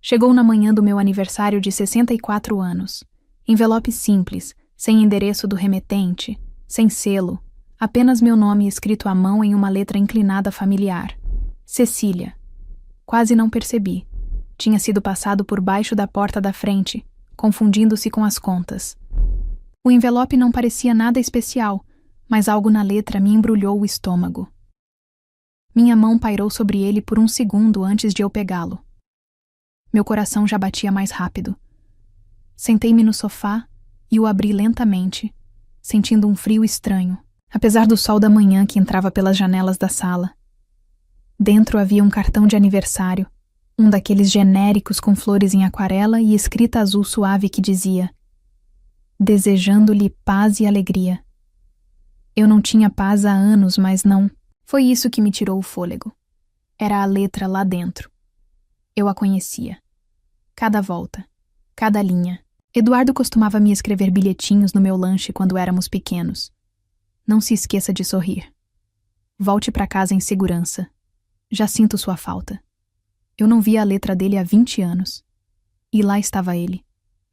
Chegou na manhã do meu aniversário de 64 anos. Envelope simples, sem endereço do remetente, sem selo, apenas meu nome escrito à mão em uma letra inclinada familiar. Cecília. Quase não percebi. Tinha sido passado por baixo da porta da frente, confundindo-se com as contas. O envelope não parecia nada especial, mas algo na letra me embrulhou o estômago. Minha mão pairou sobre ele por um segundo antes de eu pegá-lo. Meu coração já batia mais rápido. Sentei-me no sofá e o abri lentamente, sentindo um frio estranho, apesar do sol da manhã que entrava pelas janelas da sala. Dentro havia um cartão de aniversário, um daqueles genéricos com flores em aquarela e escrita azul suave que dizia: desejando-lhe paz e alegria. Eu não tinha paz há anos, mas não. Foi isso que me tirou o fôlego. Era a letra lá dentro. Eu a conhecia. Cada volta, cada linha. Eduardo costumava me escrever bilhetinhos no meu lanche quando éramos pequenos. Não se esqueça de sorrir. Volte para casa em segurança. Já sinto sua falta. Eu não via a letra dele há 20 anos. E lá estava ele,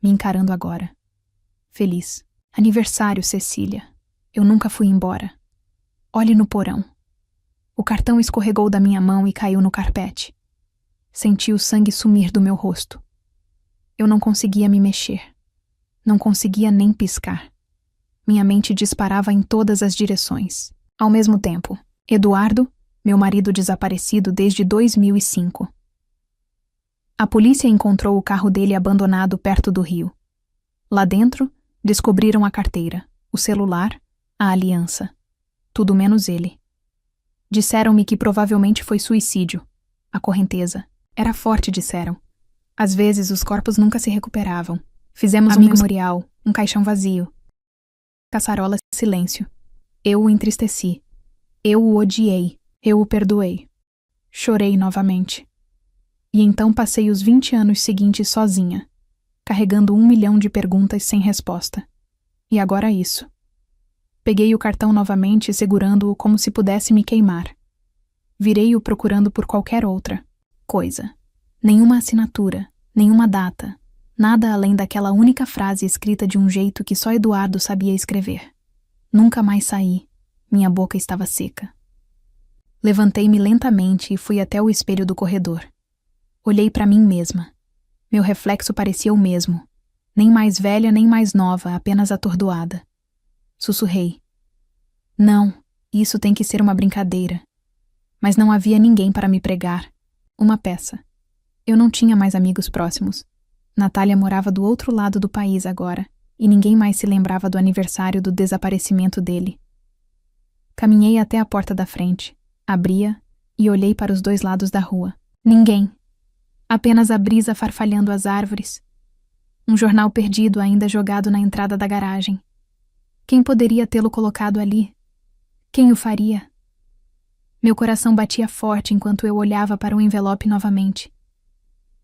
me encarando agora. Feliz. Aniversário, Cecília. Eu nunca fui embora. Olhe no porão. O cartão escorregou da minha mão e caiu no carpete. Senti o sangue sumir do meu rosto. Eu não conseguia me mexer. Não conseguia nem piscar. Minha mente disparava em todas as direções. Ao mesmo tempo, Eduardo, meu marido desaparecido desde 2005. A polícia encontrou o carro dele abandonado perto do rio. Lá dentro, descobriram a carteira, o celular, a aliança. Tudo menos ele. Disseram-me que provavelmente foi suicídio. A correnteza. Era forte, disseram. Às vezes, os corpos nunca se recuperavam. Fizemos um memorial, um caixão vazio. Caçarola, silêncio. Eu o entristeci. Eu o odiei. Eu o perdoei. Chorei novamente. E então passei os 20 anos seguintes sozinha, carregando 1 milhão de perguntas sem resposta. E agora isso. Peguei o cartão novamente, segurando-o como se pudesse me queimar. Virei-o procurando por qualquer outra coisa. Nenhuma assinatura, nenhuma data, nada além daquela única frase escrita de um jeito que só Eduardo sabia escrever. Nunca mais saí. Minha boca estava seca. Levantei-me lentamente e fui até o espelho do corredor. Olhei para mim mesma. Meu reflexo parecia o mesmo. Nem mais velha, nem mais nova, apenas atordoada. Sussurrei. Não, isso tem que ser uma brincadeira. Mas não havia ninguém para me pregar. Uma peça. Eu não tinha mais amigos próximos. Natália morava do outro lado do país agora, e ninguém mais se lembrava do aniversário do desaparecimento dele. Caminhei até a porta da frente, abri-a e olhei para os dois lados da rua. Ninguém. Apenas a brisa farfalhando as árvores. Um jornal perdido ainda jogado na entrada da garagem. Quem poderia tê-lo colocado ali? Quem o faria? Meu coração batia forte enquanto eu olhava para o envelope novamente.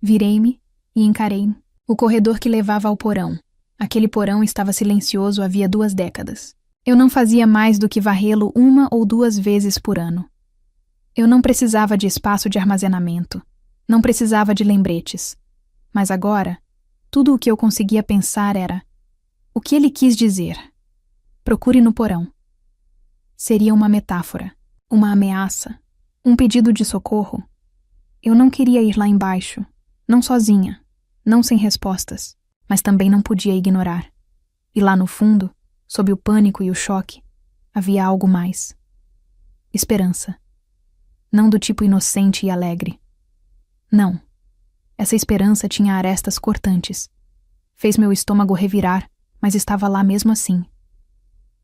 Virei-me e encarei o corredor que levava ao porão. Aquele porão estava silencioso havia 2 décadas. Eu não fazia mais do que varrê-lo 1 ou 2 vezes por ano. Eu não precisava de espaço de armazenamento. Não precisava de lembretes. Mas agora, tudo o que eu conseguia pensar era: o que ele quis dizer? Procure no porão. Seria uma metáfora, uma ameaça, um pedido de socorro. Eu não queria ir lá embaixo, não sozinha, não sem respostas, mas também não podia ignorar. E lá no fundo, sob o pânico e o choque, havia algo mais. Esperança. Não do tipo inocente e alegre. Não. Essa esperança tinha arestas cortantes. Fez meu estômago revirar, mas estava lá mesmo assim.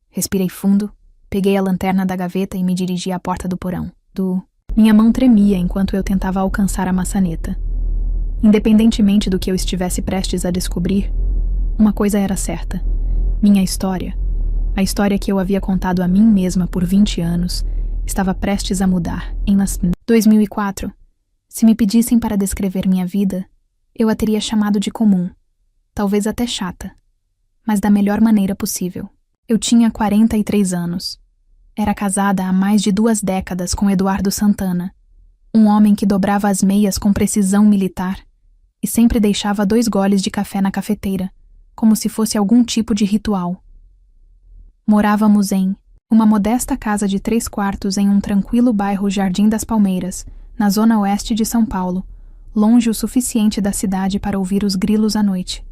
Respirei fundo, peguei a lanterna da gaveta e me dirigi à porta do porão. Minha mão tremia enquanto eu tentava alcançar a maçaneta. Independentemente do que eu estivesse prestes a descobrir, uma coisa era certa. Minha história, a história que eu havia contado a mim mesma por 20 anos, estava prestes a mudar. Em 2004, se me pedissem para descrever minha vida, eu a teria chamado de comum, talvez até chata, mas da melhor maneira possível. Eu tinha 43 anos. Era casada há mais de 2 décadas com Eduardo Santana, um homem que dobrava as meias com precisão militar e sempre deixava 2 goles de café na cafeteira, como se fosse algum tipo de ritual. Morávamos em uma modesta casa de 3 quartos em um tranquilo bairro Jardim das Palmeiras, na zona oeste de São Paulo, longe o suficiente da cidade para ouvir os grilos à noite.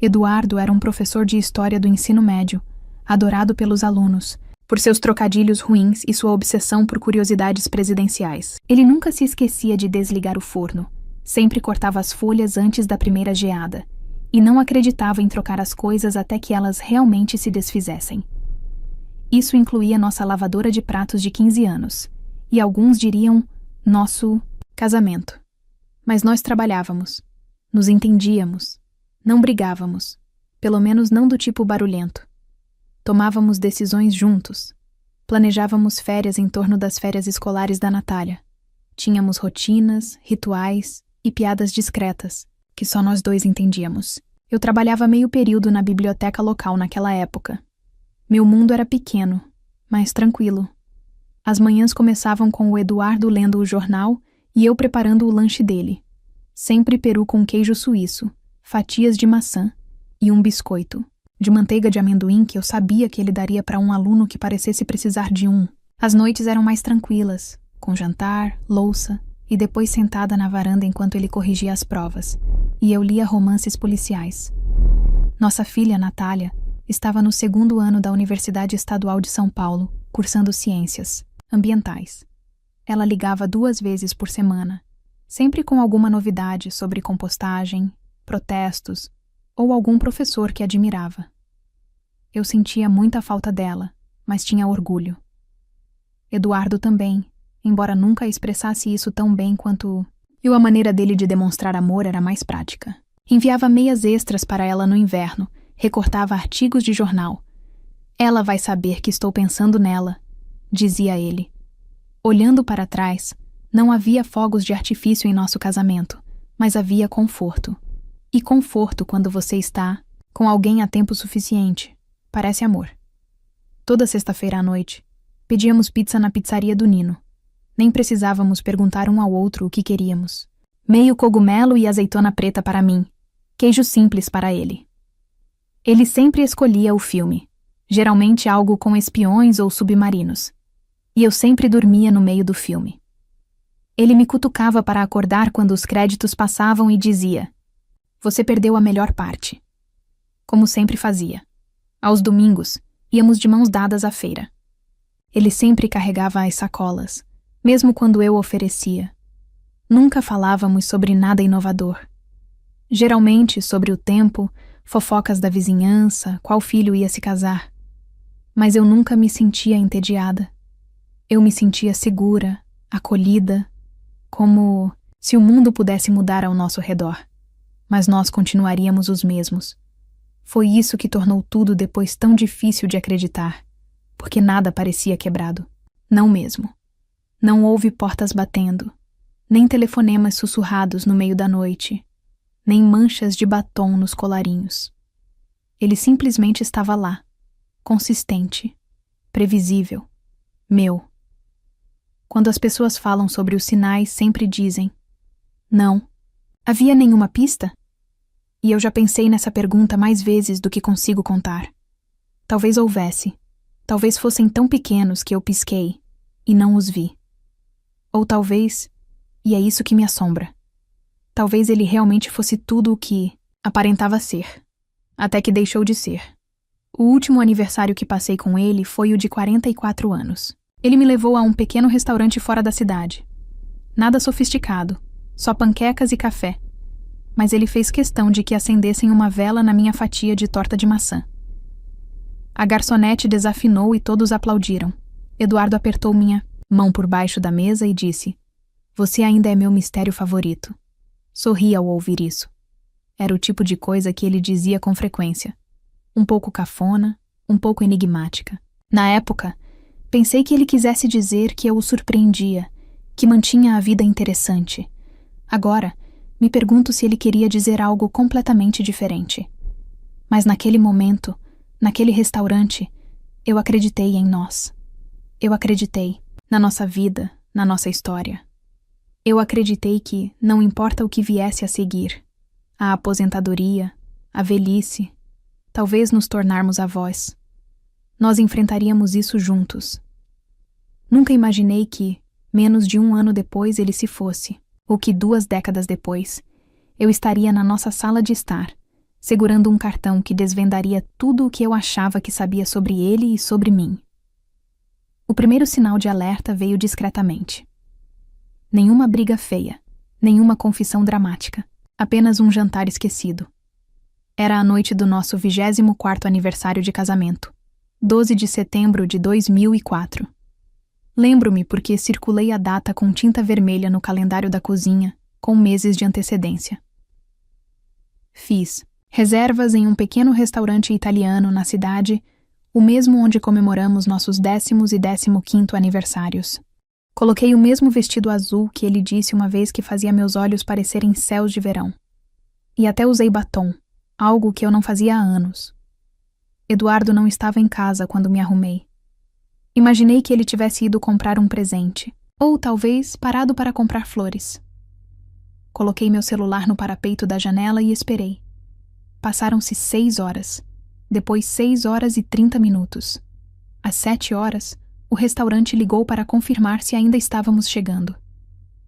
Eduardo era um professor de história do ensino médio, adorado pelos alunos, por seus trocadilhos ruins e sua obsessão por curiosidades presidenciais. Ele nunca se esquecia de desligar o forno, sempre cortava as folhas antes da primeira geada, e não acreditava em trocar as coisas até que elas realmente se desfizessem. Isso incluía nossa lavadora de pratos de 15 anos, e alguns diriam nosso casamento. Mas nós trabalhávamos, nos entendíamos, não brigávamos, pelo menos não do tipo barulhento. Tomávamos decisões juntos, planejávamos férias em torno das férias escolares da Natália. Tínhamos rotinas, rituais e piadas discretas, que só nós 2 entendíamos. Eu trabalhava meio período na biblioteca local naquela época. Meu mundo era pequeno, mas tranquilo. As manhãs começavam com o Eduardo lendo o jornal e eu preparando o lanche dele. Sempre peru com queijo suíço, fatias de maçã e um biscoito, de manteiga de amendoim que eu sabia que ele daria para um aluno que parecesse precisar de um. As noites eram mais tranquilas, com jantar, louça e depois sentada na varanda enquanto ele corrigia as provas, e eu lia romances policiais. Nossa filha, Natália, estava no 2º ano da Universidade Estadual de São Paulo, cursando ciências ambientais. Ela ligava 2 vezes por semana, sempre com alguma novidade sobre compostagem, protestos ou algum professor que admirava. Eu sentia muita falta dela, mas tinha orgulho. Eduardo também, embora nunca expressasse isso tão bem quanto eu. A maneira dele de demonstrar amor era mais prática. Enviava meias extras para ela no inverno, recortava artigos de jornal. Ela vai saber que estou pensando nela, dizia ele. Olhando para trás, não havia fogos de artifício em nosso casamento, mas havia conforto. E conforto quando você está com alguém há tempo suficiente. Parece amor. Toda sexta-feira à noite, pedíamos pizza na pizzaria do Nino. Nem precisávamos perguntar um ao outro o que queríamos. Meio cogumelo e azeitona preta para mim, queijo simples para ele. Ele sempre escolhia o filme, geralmente algo com espiões ou submarinos, e eu sempre dormia no meio do filme. Ele me cutucava para acordar quando os créditos passavam e dizia: "Você perdeu a melhor parte." Como sempre fazia. Aos domingos, íamos de mãos dadas à feira. Ele sempre carregava as sacolas, mesmo quando eu oferecia. Nunca falávamos sobre nada inovador. Geralmente sobre o tempo, fofocas da vizinhança, qual filho ia se casar. Mas eu nunca me sentia entediada. Eu me sentia segura, acolhida, como se o mundo pudesse mudar ao nosso redor. Mas nós continuaríamos os mesmos. Foi isso que tornou tudo depois tão difícil de acreditar, porque nada parecia quebrado. Não mesmo. Não houve portas batendo, nem telefonemas sussurrados no meio da noite, nem manchas de batom nos colarinhos. Ele simplesmente estava lá, consistente, previsível, meu. Quando as pessoas falam sobre os sinais, sempre dizem: "Não. Havia nenhuma pista?" E eu já pensei nessa pergunta mais vezes do que consigo contar. Talvez houvesse. Talvez fossem tão pequenos que eu pisquei e não os vi. Ou talvez, e é isso que me assombra, talvez ele realmente fosse tudo o que aparentava ser, até que deixou de ser. O último aniversário que passei com ele foi o de 44 anos. Ele me levou a um pequeno restaurante fora da cidade. Nada sofisticado, só panquecas e café. Mas ele fez questão de que acendessem uma vela na minha fatia de torta de maçã. A garçonete desafinou e todos aplaudiram. Eduardo apertou minha mão por baixo da mesa e disse: "Você ainda é meu mistério favorito." Sorri ao ouvir isso. Era o tipo de coisa que ele dizia com frequência. Um pouco cafona, um pouco enigmática. Na época, pensei que ele quisesse dizer que eu o surpreendia, que mantinha a vida interessante. Agora, me pergunto se ele queria dizer algo completamente diferente. Mas naquele momento, naquele restaurante, eu acreditei em nós. Eu acreditei na nossa vida, na nossa história. Eu acreditei que, não importa o que viesse a seguir, a aposentadoria, a velhice, talvez nos tornarmos avós, nós enfrentaríamos isso juntos. Nunca imaginei que, menos de 1 ano depois, ele se fosse, ou que 2 décadas depois, eu estaria na nossa sala de estar, segurando um cartão que desvendaria tudo o que eu achava que sabia sobre ele e sobre mim. O primeiro sinal de alerta veio discretamente. Nenhuma briga feia, nenhuma confissão dramática, apenas um jantar esquecido. Era a noite do nosso 24º aniversário de casamento, 12 de setembro de 2004. Lembro-me porque circulei a data com tinta vermelha no calendário da cozinha, com meses de antecedência. Fiz reservas em um pequeno restaurante italiano na cidade, o mesmo onde comemoramos nossos 10º e 15º aniversários. Coloquei o mesmo vestido azul que ele disse uma vez que fazia meus olhos parecerem céus de verão. E até usei batom, algo que eu não fazia há anos. Eduardo não estava em casa quando me arrumei. Imaginei que ele tivesse ido comprar um presente, ou talvez parado para comprar flores. Coloquei meu celular no parapeito da janela e esperei. Passaram-se 6 horas, depois 6 horas e 30 minutos. Às 7 horas, o restaurante ligou para confirmar se ainda estávamos chegando.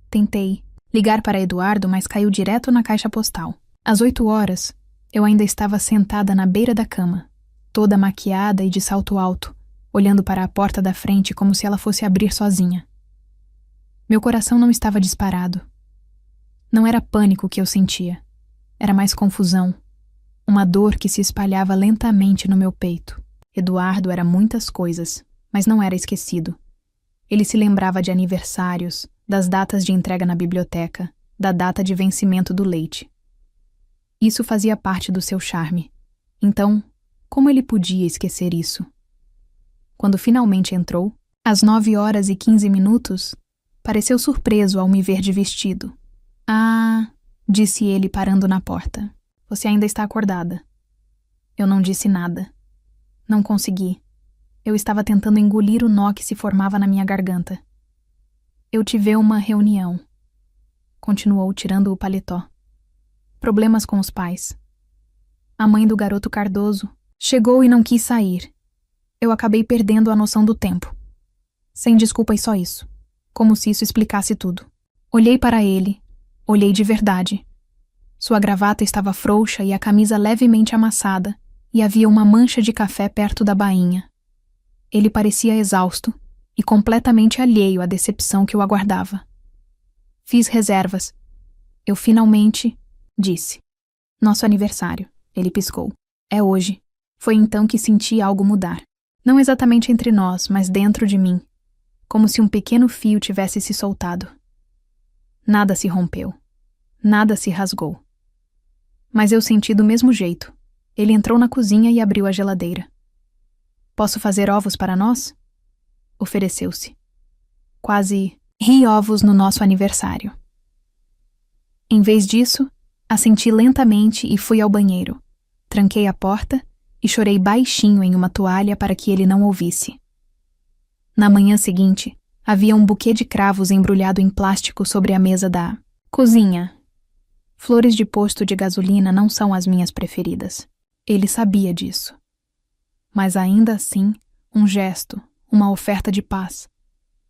Tentei ligar para Eduardo, mas caiu direto na caixa postal. Às 8 horas, eu ainda estava sentada na beira da cama, toda maquiada e de salto alto, olhando para a porta da frente como se ela fosse abrir sozinha. Meu coração não estava disparado. Não era pânico que eu sentia. Era mais confusão. Uma dor que se espalhava lentamente no meu peito. Eduardo era muitas coisas, mas não era esquecido. Ele se lembrava de aniversários, das datas de entrega na biblioteca, da data de vencimento do leite. Isso fazia parte do seu charme. Então, como ele podia esquecer isso? Quando finalmente entrou, às 9 horas e 15 minutos, pareceu surpreso ao me ver de vestido. Ah, disse ele parando na porta. Você ainda está acordada. Eu não disse nada. Não consegui. Eu estava tentando engolir o nó que se formava na minha garganta. Eu tive uma reunião. Continuou tirando o paletó. Problemas com os pais. A mãe do garoto Cardoso chegou e não quis sair. Eu acabei perdendo a noção do tempo. Sem desculpa e só isso. Como se isso explicasse tudo. Olhei para ele. Olhei de verdade. Sua gravata estava frouxa e a camisa levemente amassada, e havia uma mancha de café perto da bainha. Ele parecia exausto e completamente alheio à decepção que o aguardava. Fiz reservas. Eu finalmente disse. Nosso aniversário. Ele piscou. É hoje. Foi então que senti algo mudar. Não exatamente entre nós, mas dentro de mim. Como se um pequeno fio tivesse se soltado. Nada se rompeu. Nada se rasgou. Mas eu senti do mesmo jeito. Ele entrou na cozinha e abriu a geladeira. Posso fazer ovos para nós? Ofereceu-se. Quase ri ovos no nosso aniversário. Em vez disso, assenti lentamente e fui ao banheiro. Tranquei a porta e chorei baixinho em uma toalha para que ele não ouvisse. Na manhã seguinte, havia um buquê de cravos embrulhado em plástico sobre a mesa da cozinha. Flores de posto de gasolina não são as minhas preferidas. Ele sabia disso. Mas ainda assim, um gesto, uma oferta de paz.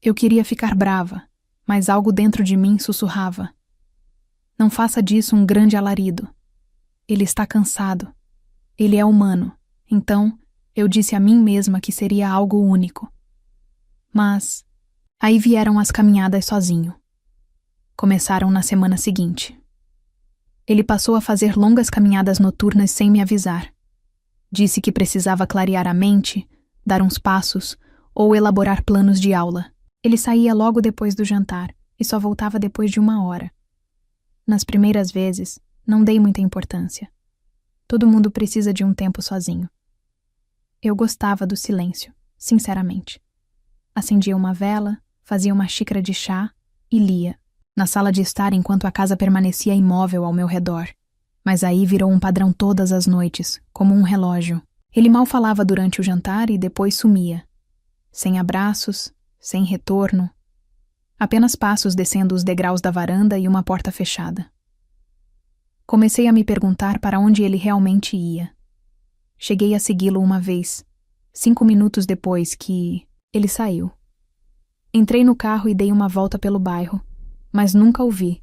Eu queria ficar brava, mas algo dentro de mim sussurrava. Não faça disso um grande alarido. Ele está cansado. Ele é humano. Então, eu disse a mim mesma que seria algo único. Mas aí vieram as caminhadas sozinho. Começaram na semana seguinte. Ele passou a fazer longas caminhadas noturnas sem me avisar. Disse que precisava clarear a mente, dar uns passos ou elaborar planos de aula. Ele saía logo depois do jantar e só voltava depois de 1 hora. Nas primeiras vezes, não dei muita importância. Todo mundo precisa de um tempo sozinho. Eu gostava do silêncio, sinceramente. Acendia uma vela, fazia uma xícara de chá e lia, na sala de estar enquanto a casa permanecia imóvel ao meu redor. Mas aí virou um padrão todas as noites, como um relógio. Ele mal falava durante o jantar e depois sumia. Sem abraços, sem retorno. Apenas passos descendo os degraus da varanda e uma porta fechada. Comecei a me perguntar para onde ele realmente ia. Cheguei a segui-lo uma vez, 5 minutos depois que ele saiu. Entrei no carro e dei uma volta pelo bairro, mas nunca o vi.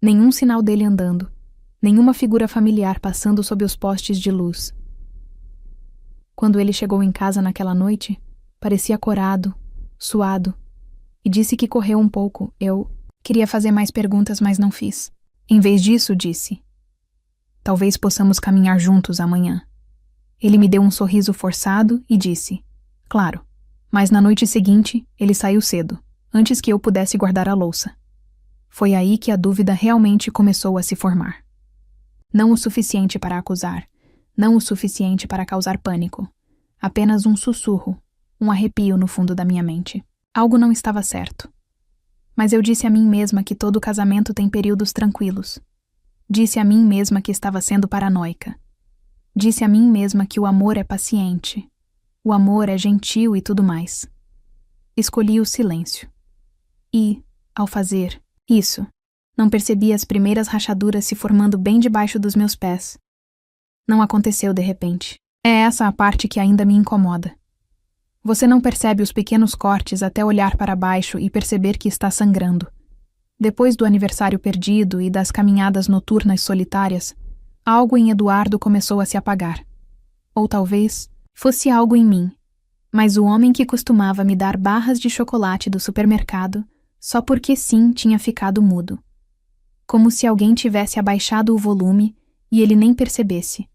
Nenhum sinal dele andando, nenhuma figura familiar passando sob os postes de luz. Quando ele chegou em casa naquela noite, parecia corado, suado, e disse que correu um pouco. Eu queria fazer mais perguntas, mas não fiz. Em vez disso, disse: talvez possamos caminhar juntos amanhã. Ele me deu um sorriso forçado e disse: claro. Mas na noite seguinte, ele saiu cedo, antes que eu pudesse guardar a louça. Foi aí que a dúvida realmente começou a se formar. Não o suficiente para acusar, não o suficiente para causar pânico. Apenas um sussurro, um arrepio no fundo da minha mente. Algo não estava certo. Mas eu disse a mim mesma que todo casamento tem períodos tranquilos. Disse a mim mesma que estava sendo paranoica. Disse a mim mesma que o amor é paciente. O amor é gentil e tudo mais. Escolhi o silêncio. E, ao fazer isso, não percebi as primeiras rachaduras se formando bem debaixo dos meus pés. Não aconteceu de repente. É essa a parte que ainda me incomoda. Você não percebe os pequenos cortes até olhar para baixo e perceber que está sangrando. Depois do aniversário perdido e das caminhadas noturnas solitárias, algo em Eduardo começou a se apagar. Ou talvez fosse algo em mim, mas o homem que costumava me dar barras de chocolate do supermercado, só porque sim, tinha ficado mudo. Como se alguém tivesse abaixado o volume e ele nem percebesse.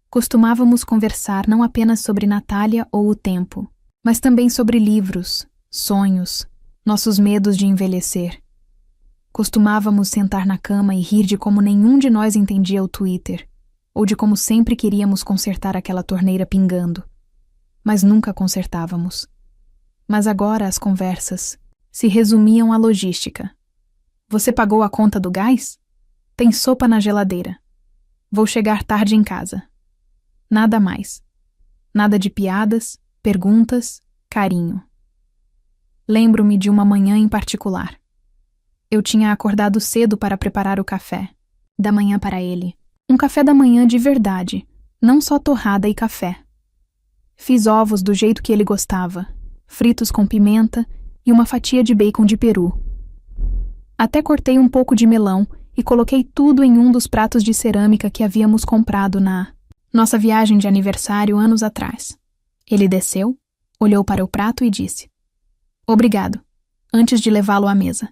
Costumávamos conversar não apenas sobre Natália ou o tempo, mas também sobre livros, sonhos, nossos medos de envelhecer. Costumávamos sentar na cama e rir de como nenhum de nós entendia o Twitter, ou de como sempre queríamos consertar aquela torneira pingando. Mas nunca consertávamos. Mas agora as conversas se resumiam à logística. Você pagou a conta do gás? Tem sopa na geladeira. Vou chegar tarde em casa. Nada mais. Nada de piadas, perguntas, carinho. Lembro-me de uma manhã em particular. Eu tinha acordado cedo para preparar o café da manhã para ele. Um café da manhã de verdade, não só torrada e café. Fiz ovos do jeito que ele gostava, fritos com pimenta e uma fatia de bacon de peru. Até cortei um pouco de melão e coloquei tudo em um dos pratos de cerâmica que havíamos comprado na nossa viagem de aniversário anos atrás. Ele desceu, olhou para o prato e disse: obrigado, antes de levá-lo à mesa.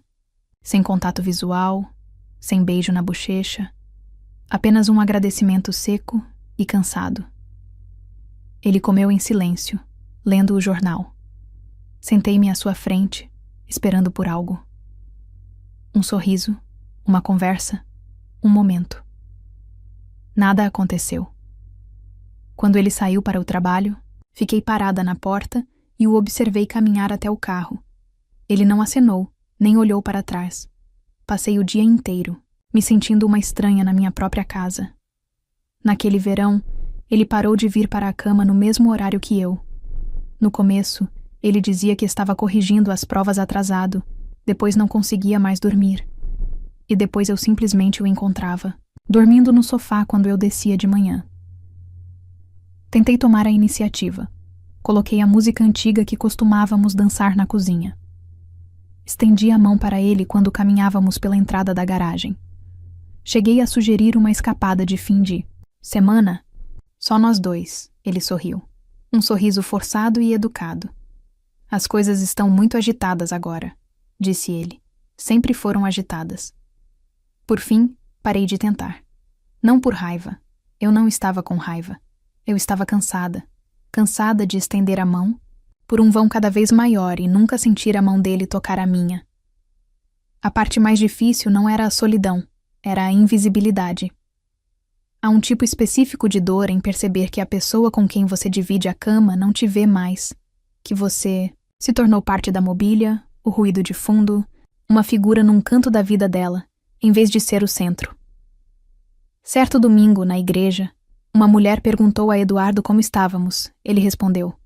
Sem contato visual, sem beijo na bochecha, apenas um agradecimento seco e cansado. Ele comeu em silêncio, lendo o jornal. Sentei-me à sua frente, esperando por algo. Um sorriso, uma conversa, um momento. Nada aconteceu. Quando ele saiu para o trabalho, fiquei parada na porta e o observei caminhar até o carro. Ele não acenou, nem olhou para trás. Passei o dia inteiro, me sentindo uma estranha na minha própria casa. Naquele verão, ele parou de vir para a cama no mesmo horário que eu. No começo, ele dizia que estava corrigindo as provas atrasado, depois não conseguia mais dormir. E depois eu simplesmente o encontrava, dormindo no sofá quando eu descia de manhã. Tentei tomar a iniciativa. Coloquei a música antiga que costumávamos dançar na cozinha. Estendi a mão para ele quando caminhávamos pela entrada da garagem. Cheguei a sugerir uma escapada de fim de semana. Só nós dois, ele sorriu. Um sorriso forçado e educado. As coisas estão muito agitadas agora, disse ele. Sempre foram agitadas. Por fim, parei de tentar. Não por raiva. Eu não estava com raiva. Eu estava cansada. Cansada de estender a mão por um vão cada vez maior e nunca sentir a mão dele tocar a minha. A parte mais difícil não era a solidão, era a invisibilidade. Há um tipo específico de dor em perceber que a pessoa com quem você divide a cama não te vê mais, que você se tornou parte da mobília, o ruído de fundo, uma figura num canto da vida dela, em vez de ser o centro. Certo domingo, na igreja, uma mulher perguntou a Eduardo como estávamos. Ele respondeu: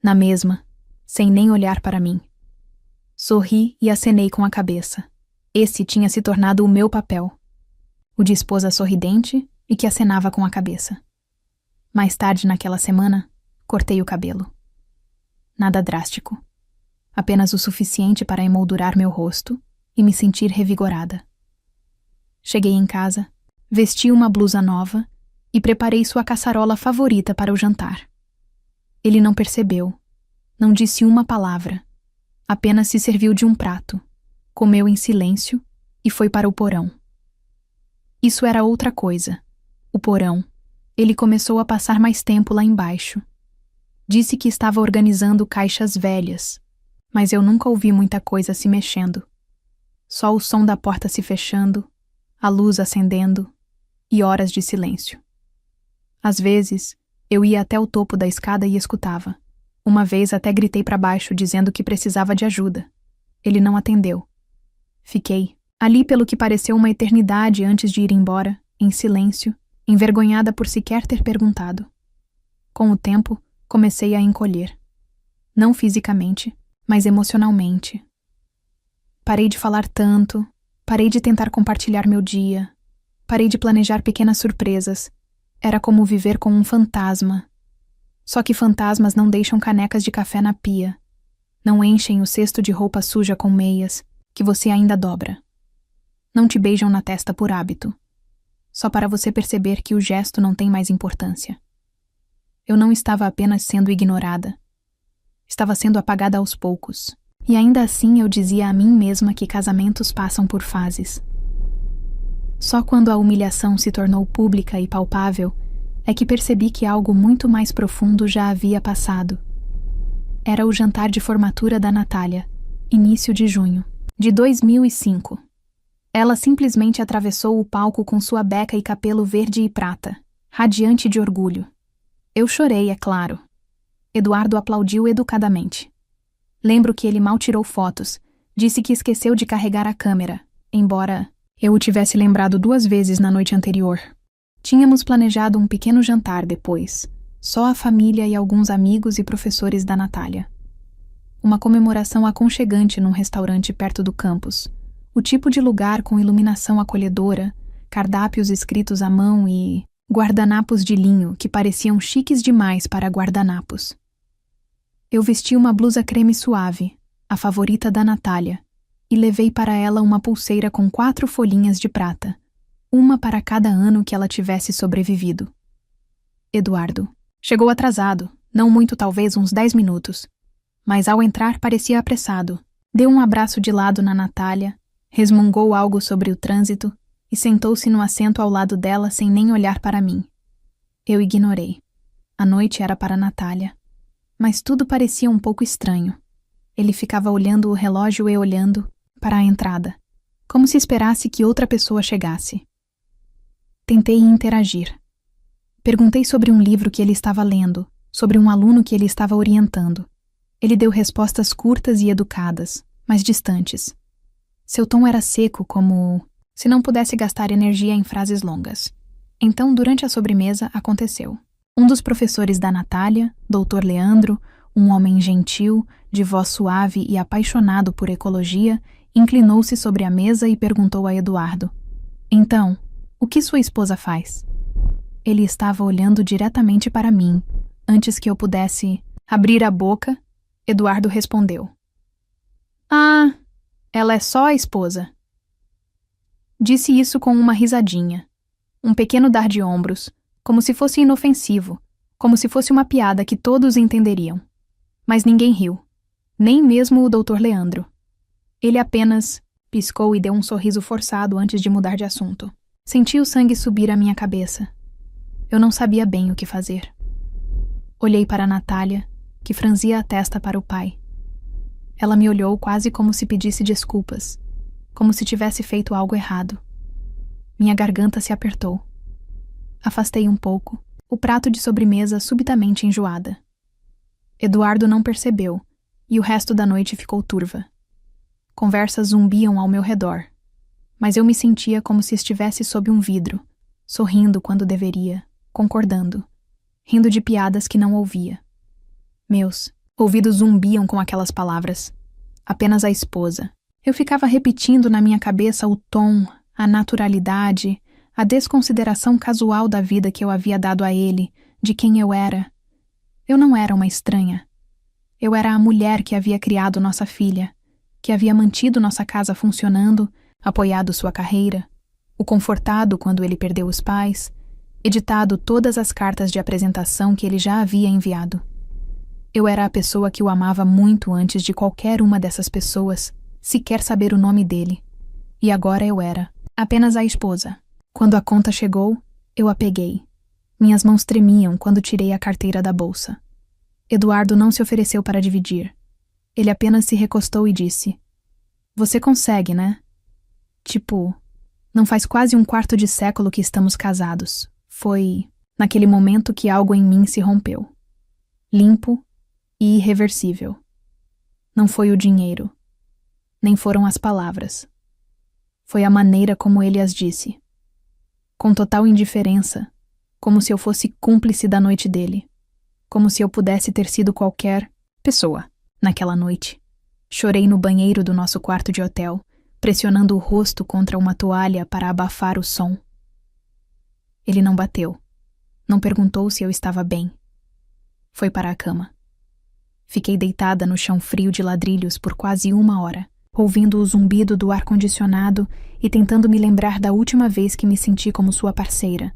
na mesma, sem nem olhar para mim. Sorri e acenei com a cabeça. Esse tinha se tornado o meu papel. O de esposa sorridente e que acenava com a cabeça. Mais tarde naquela semana, cortei o cabelo. Nada drástico. Apenas o suficiente para emoldurar meu rosto e me sentir revigorada. Cheguei em casa, vesti uma blusa nova e preparei sua caçarola favorita para o jantar. Ele não percebeu, não disse uma palavra, apenas se serviu de um prato, comeu em silêncio e foi para o porão. Isso era outra coisa. O porão. Ele começou a passar mais tempo lá embaixo. Disse que estava organizando caixas velhas, mas eu nunca ouvi muita coisa se mexendo. Só o som da porta se fechando, a luz acendendo e horas de silêncio. Às vezes, eu ia até o topo da escada e escutava. Uma vez até gritei para baixo dizendo que precisava de ajuda. Ele não atendeu. Fiquei ali pelo que pareceu uma eternidade antes de ir embora, em silêncio, envergonhada por sequer ter perguntado. Com o tempo, comecei a encolher. Não fisicamente, mas emocionalmente. Parei de falar tanto, parei de tentar compartilhar meu dia, parei de planejar pequenas surpresas. Era como viver com um fantasma. Só que fantasmas não deixam canecas de café na pia, não enchem o cesto de roupa suja com meias, que você ainda dobra. Não te beijam na testa por hábito, só para você perceber que o gesto não tem mais importância. Eu não estava apenas sendo ignorada. Estava sendo apagada aos poucos. E ainda assim eu dizia a mim mesma que casamentos passam por fases. Só quando a humilhação se tornou pública e palpável é que percebi que algo muito mais profundo já havia passado. Era o jantar de formatura da Natália, início de junho, de 2005. Ela simplesmente atravessou o palco com sua beca e cabelo verde e prata, radiante de orgulho. Eu chorei, é claro. Eduardo aplaudiu educadamente. Lembro que ele mal tirou fotos, disse que esqueceu de carregar a câmera, embora eu o tivesse lembrado 2 vezes na noite anterior. Tínhamos planejado um pequeno jantar depois, só a família e alguns amigos e professores da Natália. Uma comemoração aconchegante num restaurante perto do campus, o tipo de lugar com iluminação acolhedora, cardápios escritos à mão e guardanapos de linho que pareciam chiques demais para guardanapos. Eu vesti uma blusa creme suave, a favorita da Natália, e levei para ela uma pulseira com 4 folhinhas de prata, uma para cada ano que ela tivesse sobrevivido. Eduardo chegou atrasado, não muito, talvez uns 10 minutos, mas ao entrar parecia apressado. Deu um abraço de lado na Natália, resmungou algo sobre o trânsito e sentou-se no assento ao lado dela sem nem olhar para mim. Eu ignorei. A noite era para Natália. Mas tudo parecia um pouco estranho. Ele ficava olhando o relógio e olhando para a entrada, como se esperasse que outra pessoa chegasse. Tentei interagir. Perguntei sobre um livro que ele estava lendo, sobre um aluno que ele estava orientando. Ele deu respostas curtas e educadas, mas distantes. Seu tom era seco, como se não pudesse gastar energia em frases longas. Então, durante a sobremesa, aconteceu. Um dos professores da Natália, Dr. Leandro, um homem gentil, de voz suave e apaixonado por ecologia, inclinou-se sobre a mesa e perguntou a Eduardo: "Então, o que sua esposa faz?" Ele estava olhando diretamente para mim. Antes que eu pudesse abrir a boca, Eduardo respondeu: "Ah, ela é só a esposa." Disse isso com uma risadinha, um pequeno dar de ombros, como se fosse inofensivo, como se fosse uma piada que todos entenderiam. Mas ninguém riu, nem mesmo o Dr. Leandro. Ele apenas piscou e deu um sorriso forçado antes de mudar de assunto. Senti o sangue subir à minha cabeça. Eu não sabia bem o que fazer. Olhei para a Natália, que franzia a testa para o pai. Ela me olhou quase como se pedisse desculpas, como se tivesse feito algo errado. Minha garganta se apertou. Afastei um pouco, o prato de sobremesa subitamente enjoada. Eduardo não percebeu, e o resto da noite ficou turva. Conversas zumbiam ao meu redor, mas eu me sentia como se estivesse sob um vidro, sorrindo quando deveria, concordando, rindo de piadas que não ouvia. Meus ouvidos zumbiam com aquelas palavras. apenas a esposa. Eu ficava repetindo na minha cabeça o tom, a naturalidade, a desconsideração casual da vida que eu havia dado a ele, de quem eu era. Eu não era uma estranha. Eu era a mulher que havia criado nossa filha, que havia mantido nossa casa funcionando, apoiado sua carreira, o confortado quando ele perdeu os pais, editado todas as cartas de apresentação que ele já havia enviado. Eu era a pessoa que o amava muito antes de qualquer uma dessas pessoas sequer saber o nome dele. E agora eu era apenas a esposa. Quando a conta chegou, eu a peguei. Minhas mãos tremiam quando tirei a carteira da bolsa. Eduardo não se ofereceu para dividir. Ele apenas se recostou e disse: "Você consegue, né? Tipo, não faz quase um quarto de século que estamos casados." Foi naquele momento que algo em mim se rompeu. Limpo e irreversível. Não foi o dinheiro. Nem foram as palavras. Foi a maneira como ele as disse. Com total indiferença, como se eu fosse cúmplice da noite dele. Como se eu pudesse ter sido qualquer pessoa naquela noite. Chorei no banheiro do nosso quarto de hotel, pressionando o rosto contra uma toalha para abafar o som. Ele não bateu. Não perguntou se eu estava bem. Foi para a cama. Fiquei deitada no chão frio de ladrilhos por quase 1 hora, ouvindo o zumbido do ar-condicionado e tentando me lembrar da última vez que me senti como sua parceira,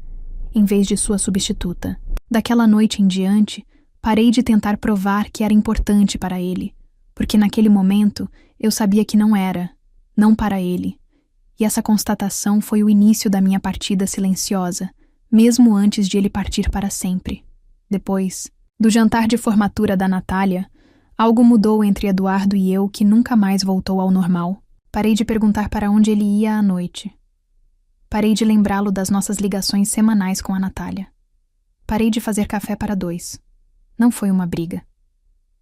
em vez de sua substituta. Daquela noite em diante, parei de tentar provar que era importante para ele, porque naquele momento eu sabia que não era, não para ele. E essa constatação foi o início da minha partida silenciosa, mesmo antes de ele partir para sempre. Depois do jantar de formatura da Natália, algo mudou entre Eduardo e eu que nunca mais voltou ao normal. Parei de perguntar para onde ele ia à noite. Parei de lembrá-lo das nossas ligações semanais com a Natália. Parei de fazer café para 2. Não foi uma briga.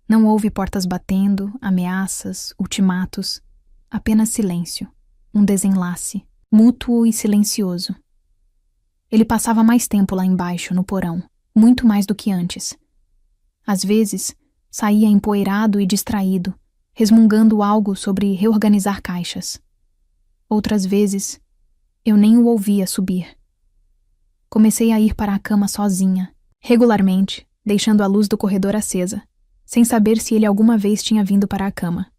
Não houve portas batendo, ameaças, ultimatos. Apenas silêncio. Um desenlace, mútuo e silencioso. Ele passava mais tempo lá embaixo, no porão, muito mais do que antes. Às vezes, saía empoeirado e distraído, resmungando algo sobre reorganizar caixas. Outras vezes, eu nem o ouvia subir. Comecei a ir para a cama sozinha, regularmente, deixando a luz do corredor acesa, sem saber se ele alguma vez tinha vindo para a cama.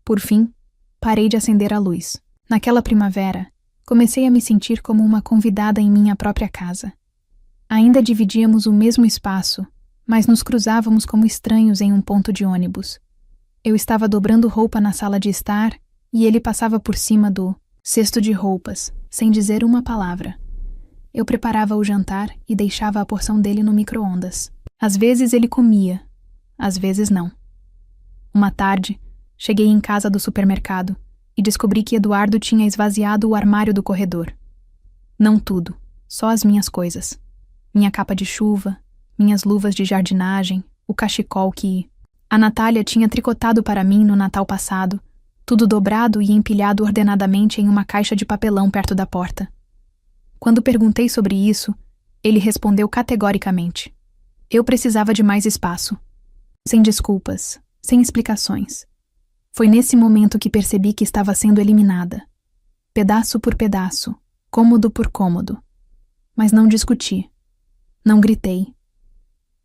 Por fim, parei de acender a luz. Naquela primavera, comecei a me sentir como uma convidada em minha própria casa. Ainda dividíamos o mesmo espaço, mas nos cruzávamos como estranhos em um ponto de ônibus. Eu estava dobrando roupa na sala de estar e ele passava por cima do cesto de roupas, sem dizer uma palavra. Eu preparava o jantar e deixava a porção dele no micro-ondas. Às vezes ele comia, às vezes não. Uma tarde, cheguei em casa do supermercado e descobri que Eduardo tinha esvaziado o armário do corredor. Não tudo, só as minhas coisas. Minha capa de chuva, minhas luvas de jardinagem, o cachecol que a Natália tinha tricotado para mim no Natal passado, tudo dobrado e empilhado ordenadamente em uma caixa de papelão perto da porta. Quando perguntei sobre isso, ele respondeu categoricamente. Eu precisava de mais espaço. Sem desculpas, sem explicações. Foi nesse momento que percebi que estava sendo eliminada. Pedaço por pedaço, cômodo por cômodo. Mas não discuti. Não gritei.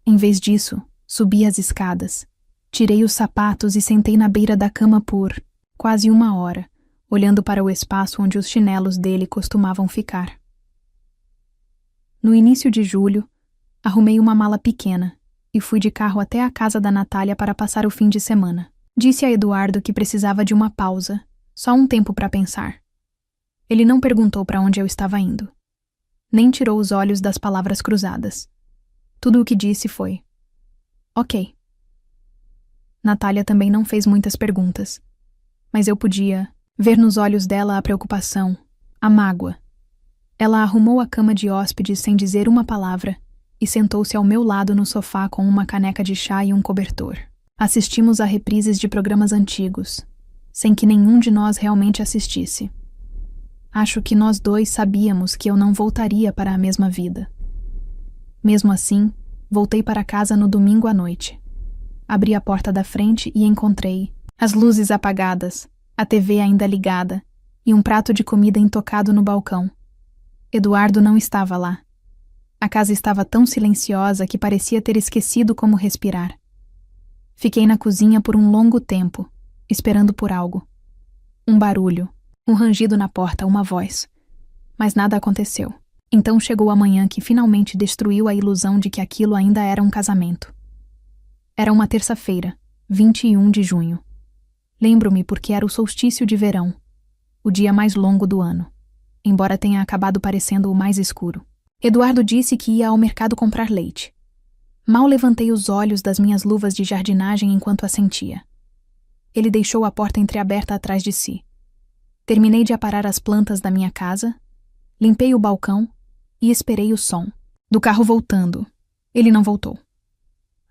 Em vez disso, subi as escadas, tirei os sapatos e sentei na beira da cama por quase 1 hora, olhando para o espaço onde os chinelos dele costumavam ficar. No início de julho, arrumei uma mala pequena e fui de carro até a casa da Natália para passar o fim de semana. Disse a Eduardo que precisava de uma pausa, só um tempo para pensar. Ele não perguntou para onde eu estava indo. Nem tirou os olhos das palavras cruzadas. Tudo o que disse foi: ok. Natália também não fez muitas perguntas, mas eu podia ver nos olhos dela a preocupação, a mágoa. Ela arrumou a cama de hóspedes sem dizer uma palavra e sentou-se ao meu lado no sofá com uma caneca de chá e um cobertor. Assistimos a reprises de programas antigos, sem que nenhum de nós realmente assistisse. Acho que nós dois sabíamos que eu não voltaria para a mesma vida. Mesmo assim, voltei para casa no domingo à noite. Abri a porta da frente e encontrei As luzes apagadas, a TV ainda ligada e um prato de comida intocado no balcão. Eduardo não estava lá. A casa estava tão silenciosa que parecia ter esquecido como respirar. Fiquei na cozinha por um longo tempo, esperando por algo. Um barulho, um rangido na porta, uma voz. Mas nada aconteceu. Então chegou a manhã que finalmente destruiu a ilusão de que aquilo ainda era um casamento. Era uma terça-feira, 21 de junho. Lembro-me porque era o solstício de verão, o dia mais longo do ano, embora tenha acabado parecendo o mais escuro. Eduardo disse que ia ao mercado comprar leite. Mal levantei os olhos das minhas luvas de jardinagem enquanto assentia. Ele deixou a porta entreaberta atrás de si. Terminei de aparar as plantas da minha casa, limpei o balcão e esperei o som do carro voltando. Ele não voltou.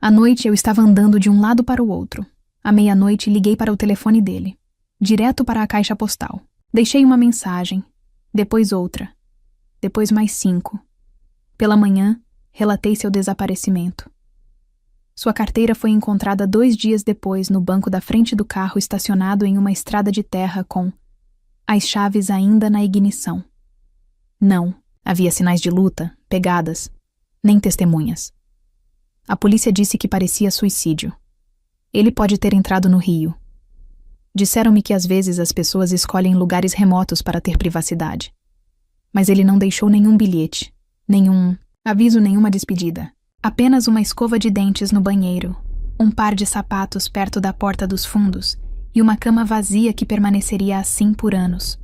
À noite eu estava andando de um lado para o outro. À meia-noite liguei para o telefone dele, direto para a caixa postal. Deixei uma mensagem, depois outra, depois mais 5. Pela manhã, relatei seu desaparecimento. Sua carteira foi encontrada 2 dias depois no banco da frente do carro estacionado em uma estrada de terra com as chaves ainda na ignição. Não havia sinais de luta, pegadas, nem testemunhas. A polícia disse que parecia suicídio. Ele pode ter entrado no rio. Disseram-me que às vezes as pessoas escolhem lugares remotos para ter privacidade. Mas ele não deixou nenhum bilhete, nenhum aviso, nenhuma despedida. Apenas uma escova de dentes no banheiro, um par de sapatos perto da porta dos fundos e uma cama vazia que permaneceria assim por anos.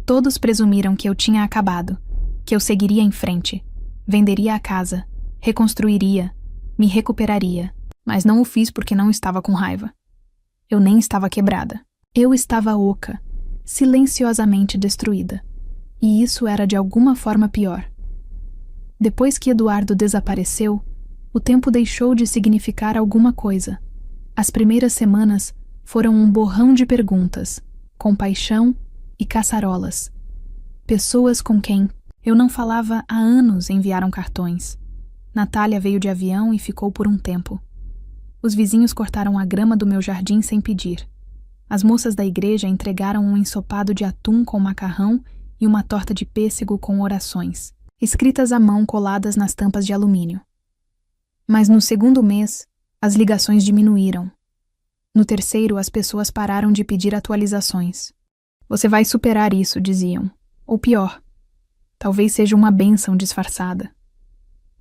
Todos presumiram que eu tinha acabado, que eu seguiria em frente, venderia a casa, reconstruiria, me recuperaria, mas não o fiz porque não estava com raiva. Eu nem estava quebrada. Eu estava oca, silenciosamente destruída. E isso era de alguma forma pior. Depois que Eduardo desapareceu, o tempo deixou de significar alguma coisa. As primeiras semanas foram um borrão de perguntas, compaixão e caçarolas. Pessoas com quem eu não falava há anos enviaram cartões. Natália veio de avião e ficou por um tempo. Os vizinhos cortaram a grama do meu jardim sem pedir. As moças da igreja entregaram um ensopado de atum com macarrão e uma torta de pêssego com orações, escritas à mão coladas nas tampas de alumínio. Mas no segundo mês, as ligações diminuíram. No terceiro, as pessoas pararam de pedir atualizações. Você vai superar isso, diziam. Ou pior, talvez seja uma bênção disfarçada.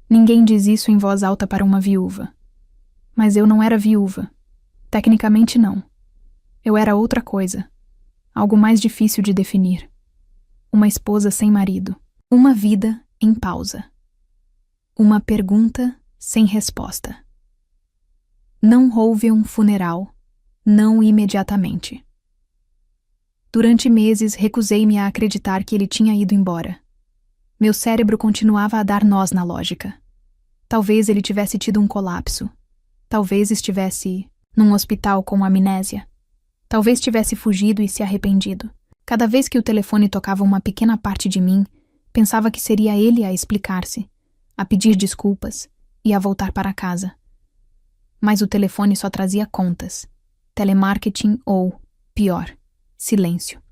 Ninguém diz isso em voz alta para uma viúva. Mas eu não era viúva. Tecnicamente não. Eu era outra coisa. Algo mais difícil de definir. Uma esposa sem marido. Uma vida em pausa. Uma pergunta sem resposta. Não houve um funeral. Não imediatamente. Durante meses recusei-me a acreditar que ele tinha ido embora. Meu cérebro continuava a dar nós na lógica. Talvez ele tivesse tido um colapso. Talvez estivesse num hospital com amnésia. Talvez tivesse fugido e se arrependido. Cada vez que o telefone tocava uma pequena parte de mim, pensava que seria ele a explicar-se, a pedir desculpas e a voltar para casa. Mas o telefone só trazia contas, telemarketing ou, pior, silêncio.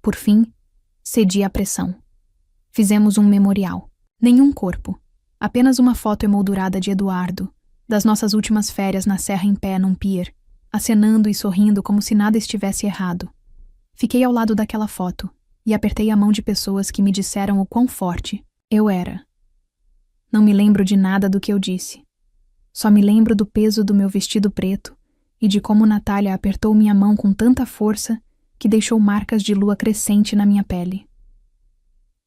Por fim, cedi à pressão. Fizemos um memorial. Nenhum corpo, apenas uma foto emoldurada de Eduardo, das nossas últimas férias na serra em pé num pier, acenando e sorrindo como se nada estivesse errado. Fiquei ao lado daquela foto e apertei a mão de pessoas que me disseram o quão forte eu era. Não me lembro de nada do que eu disse. Só me lembro do peso do meu vestido preto e de como Natália apertou minha mão com tanta força que deixou marcas de lua crescente na minha pele.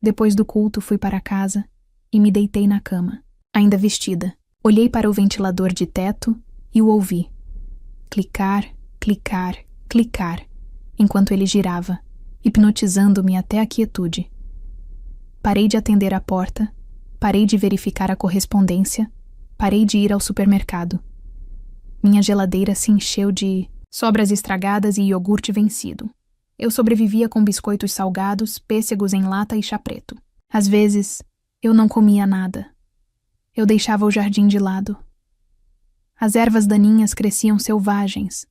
Depois do culto fui para casa e me deitei na cama, ainda vestida. Olhei para o ventilador de teto e o ouvi. Clicar, clicar, clicar, enquanto ele girava, hipnotizando-me até a quietude. Parei de atender a porta, parei de verificar a correspondência, parei de ir ao supermercado. Minha geladeira se encheu de sobras estragadas e iogurte vencido. Eu sobrevivia com biscoitos salgados, pêssegos em lata e chá preto. Às vezes, eu não comia nada. Eu deixava o jardim de lado. As ervas daninhas cresciam selvagens,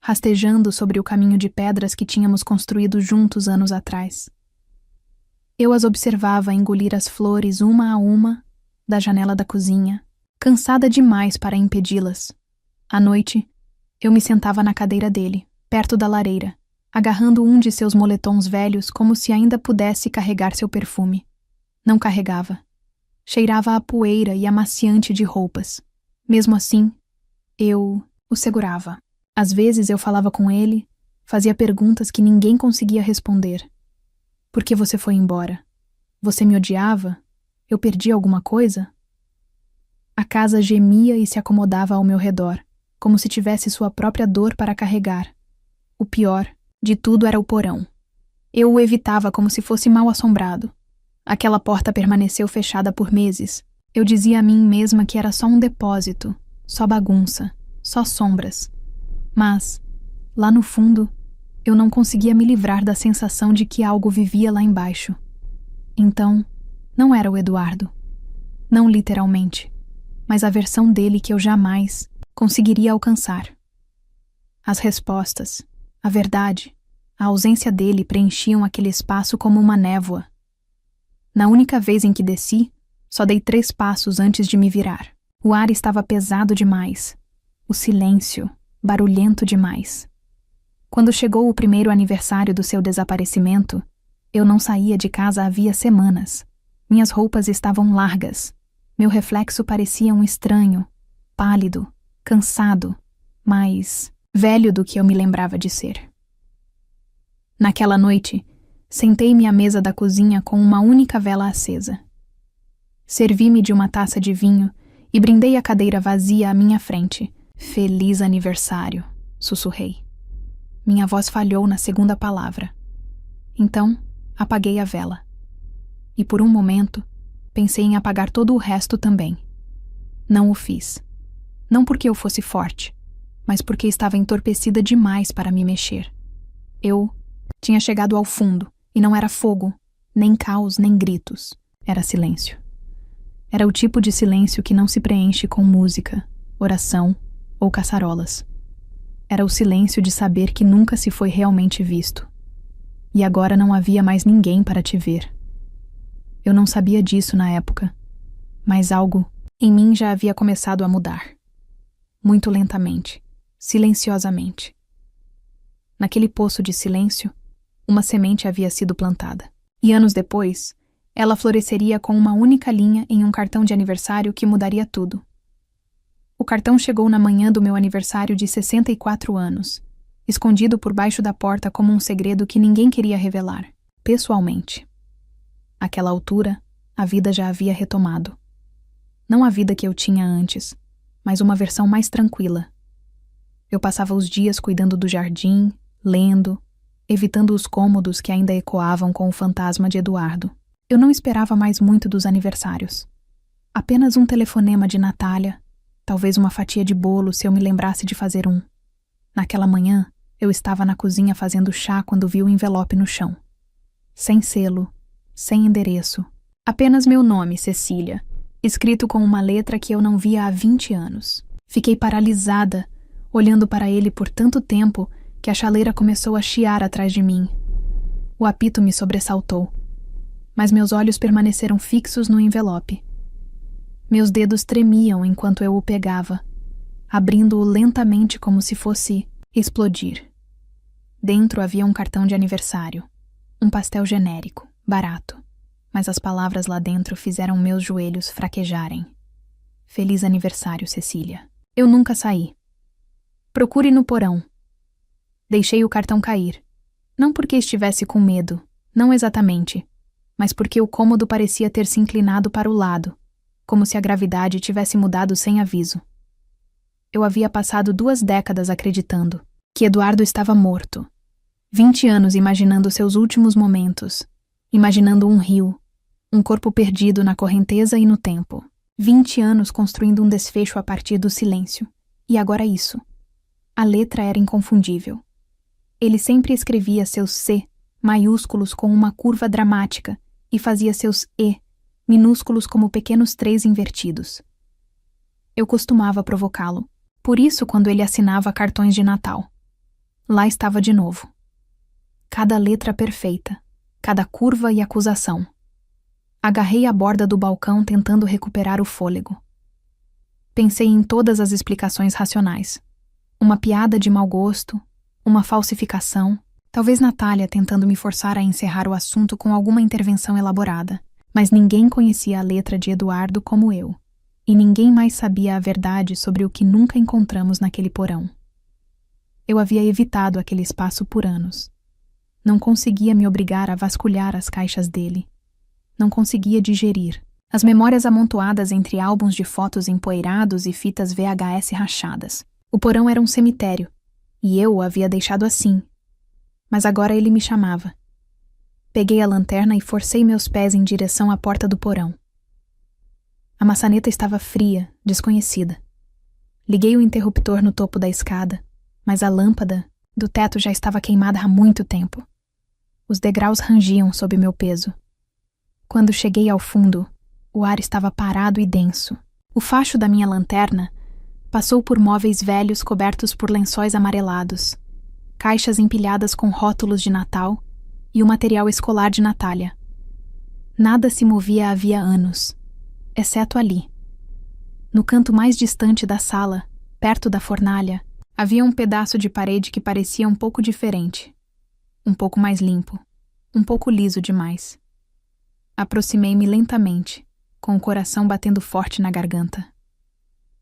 rastejando sobre o caminho de pedras que tínhamos construído juntos anos atrás. Eu as observava engolir as flores uma a uma da janela da cozinha, cansada demais para impedi-las. À noite, eu me sentava na cadeira dele, perto da lareira, agarrando um de seus moletons velhos como se ainda pudesse carregar seu perfume. Não carregava. Cheirava a poeira e amaciante de roupas. Mesmo assim, eu o segurava. Às vezes eu falava com ele, fazia perguntas que ninguém conseguia responder. Por que você foi embora? Você me odiava? Eu perdi alguma coisa? A casa gemia e se acomodava ao meu redor, como se tivesse sua própria dor para carregar. O pior de tudo era o porão. Eu o evitava como se fosse mal-assombrado. Aquela porta permaneceu fechada por meses. Eu dizia a mim mesma que era só um depósito, só bagunça, só sombras. Mas, lá no fundo, eu não conseguia me livrar da sensação de que algo vivia lá embaixo. Então, não era o Eduardo. Não literalmente, mas a versão dele que eu jamais conseguiria alcançar. As respostas, a verdade, a ausência dele preenchiam aquele espaço como uma névoa. Na única vez em que desci, só dei 3 passos antes de me virar. O ar estava pesado demais. O silêncio, barulhento demais. Quando chegou o primeiro aniversário do seu desaparecimento, eu não saía de casa havia semanas. Minhas roupas estavam largas. Meu reflexo parecia um estranho, pálido, cansado, mais velho do que eu me lembrava de ser. Naquela noite, sentei-me à mesa da cozinha com uma única vela acesa. Servi-me de uma taça de vinho e brindei a cadeira vazia à minha frente. Feliz aniversário, sussurrei. Minha voz falhou na segunda palavra. Então, apaguei a vela. E por um momento, pensei em apagar todo o resto também. Não o fiz. Não porque eu fosse forte, mas porque estava entorpecida demais para me mexer. Eu tinha chegado ao fundo, e não era fogo, nem caos, nem gritos. Era silêncio. Era o tipo de silêncio que não se preenche com música, oração ou caçarolas. Era o silêncio de saber que nunca se foi realmente visto. E agora não havia mais ninguém para te ver. Eu não sabia disso na época, mas algo em mim já havia começado a mudar. Muito lentamente, silenciosamente. Naquele poço de silêncio, uma semente havia sido plantada. E anos depois, ela floresceria com uma única linha em um cartão de aniversário que mudaria tudo. O cartão chegou na manhã do meu aniversário de 64 anos, escondido por baixo da porta como um segredo que ninguém queria revelar, pessoalmente. Àquela altura, a vida já havia retomado. Não a vida que eu tinha antes, mas uma versão mais tranquila. Eu passava os dias cuidando do jardim, lendo, evitando os cômodos que ainda ecoavam com o fantasma de Eduardo. Eu não esperava mais muito dos aniversários. Apenas um telefonema de Natália, talvez uma fatia de bolo se eu me lembrasse de fazer um. Naquela manhã, eu estava na cozinha fazendo chá quando vi o envelope no chão. Sem selo, sem endereço, apenas meu nome, Cecília, escrito com uma letra que eu não via há 20 anos. Fiquei paralisada, olhando para ele por tanto tempo que a chaleira começou a chiar atrás de mim. O apito me sobressaltou, mas meus olhos permaneceram fixos no envelope. Meus dedos tremiam enquanto eu o pegava, abrindo-o lentamente como se fosse explodir. Dentro havia um cartão de aniversário, um pastel genérico, barato, mas as palavras lá dentro fizeram meus joelhos fraquejarem. Feliz aniversário, Cecília. Eu nunca saí. Procure no porão. Deixei o cartão cair. Não porque estivesse com medo, não exatamente, mas porque o cômodo parecia ter se inclinado para o lado, como se a gravidade tivesse mudado sem aviso. Eu havia passado 2 décadas acreditando que Eduardo estava morto. 20 anos imaginando seus últimos momentos, imaginando um rio, um corpo perdido na correnteza e no tempo. 20 anos construindo um desfecho a partir do silêncio. E agora isso. A letra era inconfundível. Ele sempre escrevia seus C maiúsculos com uma curva dramática e fazia seus E minúsculos como pequenos 3 invertidos. Eu costumava provocá-lo. Por isso, quando ele assinava cartões de Natal, lá estava de novo. Cada letra perfeita, cada curva e acusação. Agarrei a borda do balcão tentando recuperar o fôlego. Pensei em todas as explicações racionais. Uma piada de mau gosto, uma falsificação, talvez Natália tentando me forçar a encerrar o assunto com alguma intervenção elaborada. Mas ninguém conhecia a letra de Eduardo como eu. E ninguém mais sabia a verdade sobre o que nunca encontramos naquele porão. Eu havia evitado aquele espaço por anos. Não conseguia me obrigar a vasculhar as caixas dele. Não conseguia digerir. As memórias amontoadas entre álbuns de fotos empoeirados e fitas VHS rachadas. O porão era um cemitério, e eu o havia deixado assim. Mas agora ele me chamava. Peguei a lanterna e forcei meus pés em direção à porta do porão. A maçaneta estava fria, desconhecida. Liguei o interruptor no topo da escada, mas a lâmpada do teto já estava queimada há muito tempo. Os degraus rangiam sob meu peso. Quando cheguei ao fundo, o ar estava parado e denso. O facho da minha lanterna passou por móveis velhos cobertos por lençóis amarelados, caixas empilhadas com rótulos de Natal e o material escolar de Natália. Nada se movia havia anos, exceto ali. No canto mais distante da sala, perto da fornalha, havia um pedaço de parede que parecia um pouco diferente. Um pouco mais limpo, um pouco liso demais. Aproximei-me lentamente, com o coração batendo forte na garganta.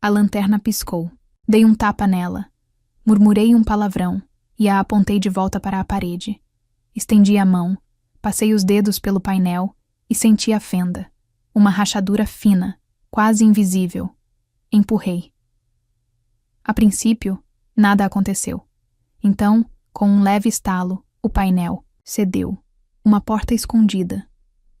A lanterna piscou. Dei um tapa nela. Murmurei um palavrão e a apontei de volta para a parede. Estendi a mão, passei os dedos pelo painel e senti a fenda. Uma rachadura fina, quase invisível. Empurrei. A princípio, nada aconteceu. Então, com um leve estalo, o painel cedeu. Uma porta escondida.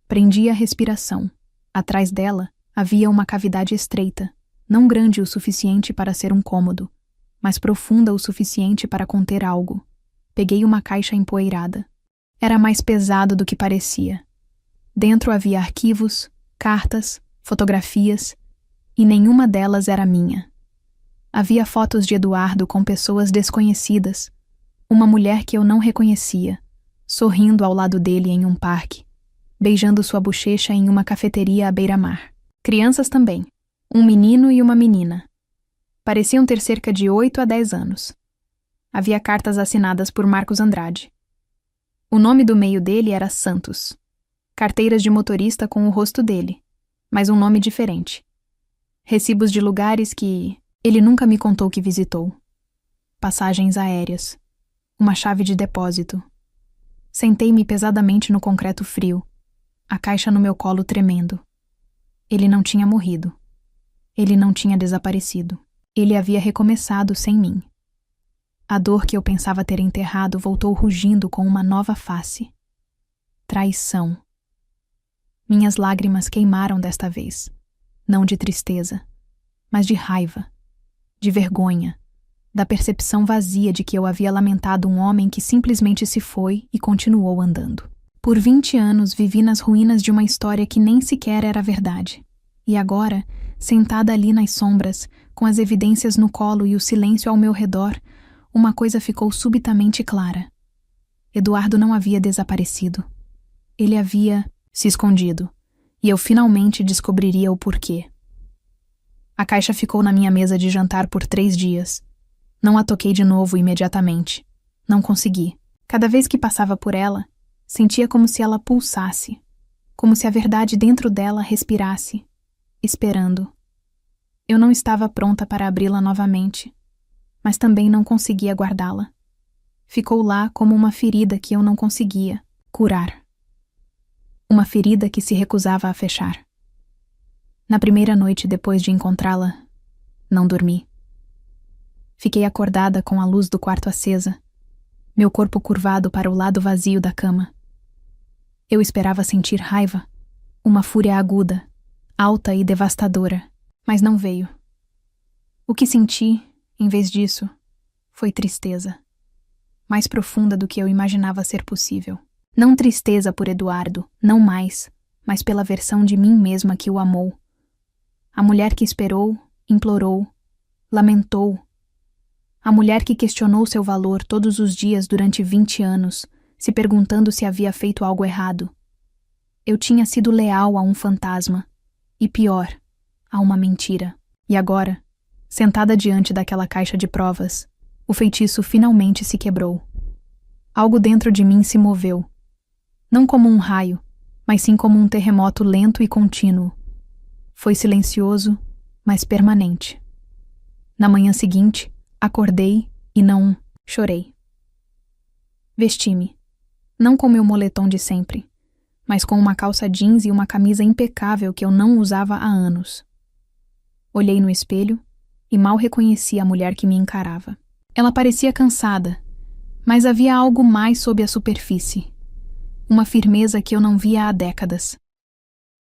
Prendi a respiração. Atrás dela havia uma cavidade estreita, não grande o suficiente para ser um cômodo, mas profunda o suficiente para conter algo. Peguei uma caixa empoeirada. Era mais pesado do que parecia. Dentro havia arquivos, cartas, fotografias, e nenhuma delas era minha. Havia fotos de Eduardo com pessoas desconhecidas, uma mulher que eu não reconhecia, sorrindo ao lado dele em um parque, beijando sua bochecha em uma cafeteria à beira-mar. Crianças também, um menino e uma menina. Pareciam ter cerca de 8 a 10 anos. Havia cartas assinadas por Marcos Andrade. O nome do meio dele era Santos. Carteiras de motorista com o rosto dele, mas um nome diferente. Recibos de lugares que ele nunca me contou que visitou. Passagens aéreas. Uma chave de depósito. Sentei-me pesadamente no concreto frio, a caixa no meu colo tremendo. Ele não tinha morrido. Ele não tinha desaparecido. Ele havia recomeçado sem mim. A dor que eu pensava ter enterrado voltou rugindo com uma nova face. Traição. Minhas lágrimas queimaram desta vez, não de tristeza, mas de raiva, de vergonha, da percepção vazia de que eu havia lamentado um homem que simplesmente se foi e continuou andando. Por 20 anos vivi nas ruínas de uma história que nem sequer era verdade. E agora, sentada ali nas sombras, com as evidências no colo e o silêncio ao meu redor, uma coisa ficou subitamente clara. Eduardo não havia desaparecido. Ele havia se escondido, e eu finalmente descobriria o porquê. A caixa ficou na minha mesa de jantar por 3 dias. Não a toquei de novo imediatamente. Não consegui. Cada vez que passava por ela, sentia como se ela pulsasse, como se a verdade dentro dela respirasse, esperando. Eu não estava pronta para abri-la novamente, mas também não conseguia guardá-la. Ficou lá como uma ferida que eu não conseguia curar. Uma ferida que se recusava a fechar. Na primeira noite depois de encontrá-la, não dormi. Fiquei acordada com a luz do quarto acesa, meu corpo curvado para o lado vazio da cama. Eu esperava sentir raiva, uma fúria aguda, alta e devastadora, mas não veio. O que senti, em vez disso, foi tristeza, mais profunda do que eu imaginava ser possível. Não tristeza por Eduardo, não mais, mas pela versão de mim mesma que o amou. A mulher que esperou, implorou, lamentou, A mulher que questionou seu valor todos os dias durante 20 anos, se perguntando se havia feito algo errado. Eu tinha sido leal a um fantasma. E pior, a uma mentira. E agora, sentada diante daquela caixa de provas, o feitiço finalmente se quebrou. Algo dentro de mim se moveu. Não como um raio, mas sim como um terremoto lento e contínuo. Foi silencioso, mas permanente. Na manhã seguinte, acordei e não chorei. Vesti-me, não com meu moletom de sempre, mas com uma calça jeans e uma camisa impecável que eu não usava há anos. Olhei no espelho e mal reconheci a mulher que me encarava. Ela parecia cansada, mas havia algo mais sob a superfície. Uma firmeza que eu não via há décadas.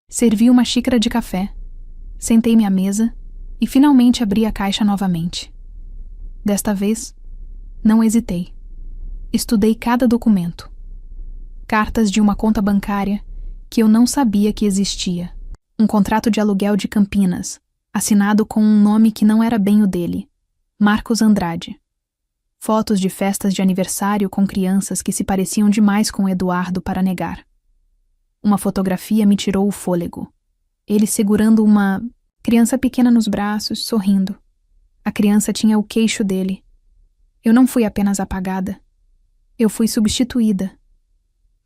Servi uma xícara de café, sentei-me à mesa e finalmente abri a caixa novamente. Desta vez, não hesitei. Estudei cada documento. Cartas de uma conta bancária que eu não sabia que existia. Um contrato de aluguel de Campinas, assinado com um nome que não era bem o dele, Marcos Andrade. Fotos de festas de aniversário com crianças que se pareciam demais com Eduardo para negar. Uma fotografia me tirou o fôlego. Ele segurando uma criança pequena nos braços, sorrindo. A criança tinha o queixo dele. Eu não fui apenas apagada. Eu fui substituída.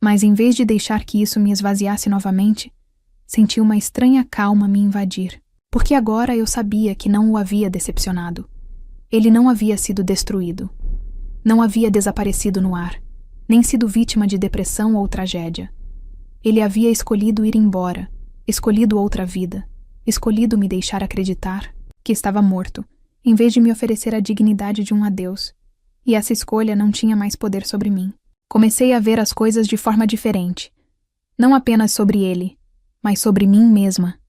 Mas em vez de deixar que isso me esvaziasse novamente, senti uma estranha calma me invadir. Porque agora eu sabia que não o havia decepcionado. Ele não havia sido destruído. Não havia desaparecido no ar, nem sido vítima de depressão ou tragédia. Ele havia escolhido ir embora, escolhido outra vida, escolhido me deixar acreditar que estava morto, em vez de me oferecer a dignidade de um adeus. E essa escolha não tinha mais poder sobre mim. Comecei a ver as coisas de forma diferente. Não apenas sobre ele, mas sobre mim mesma.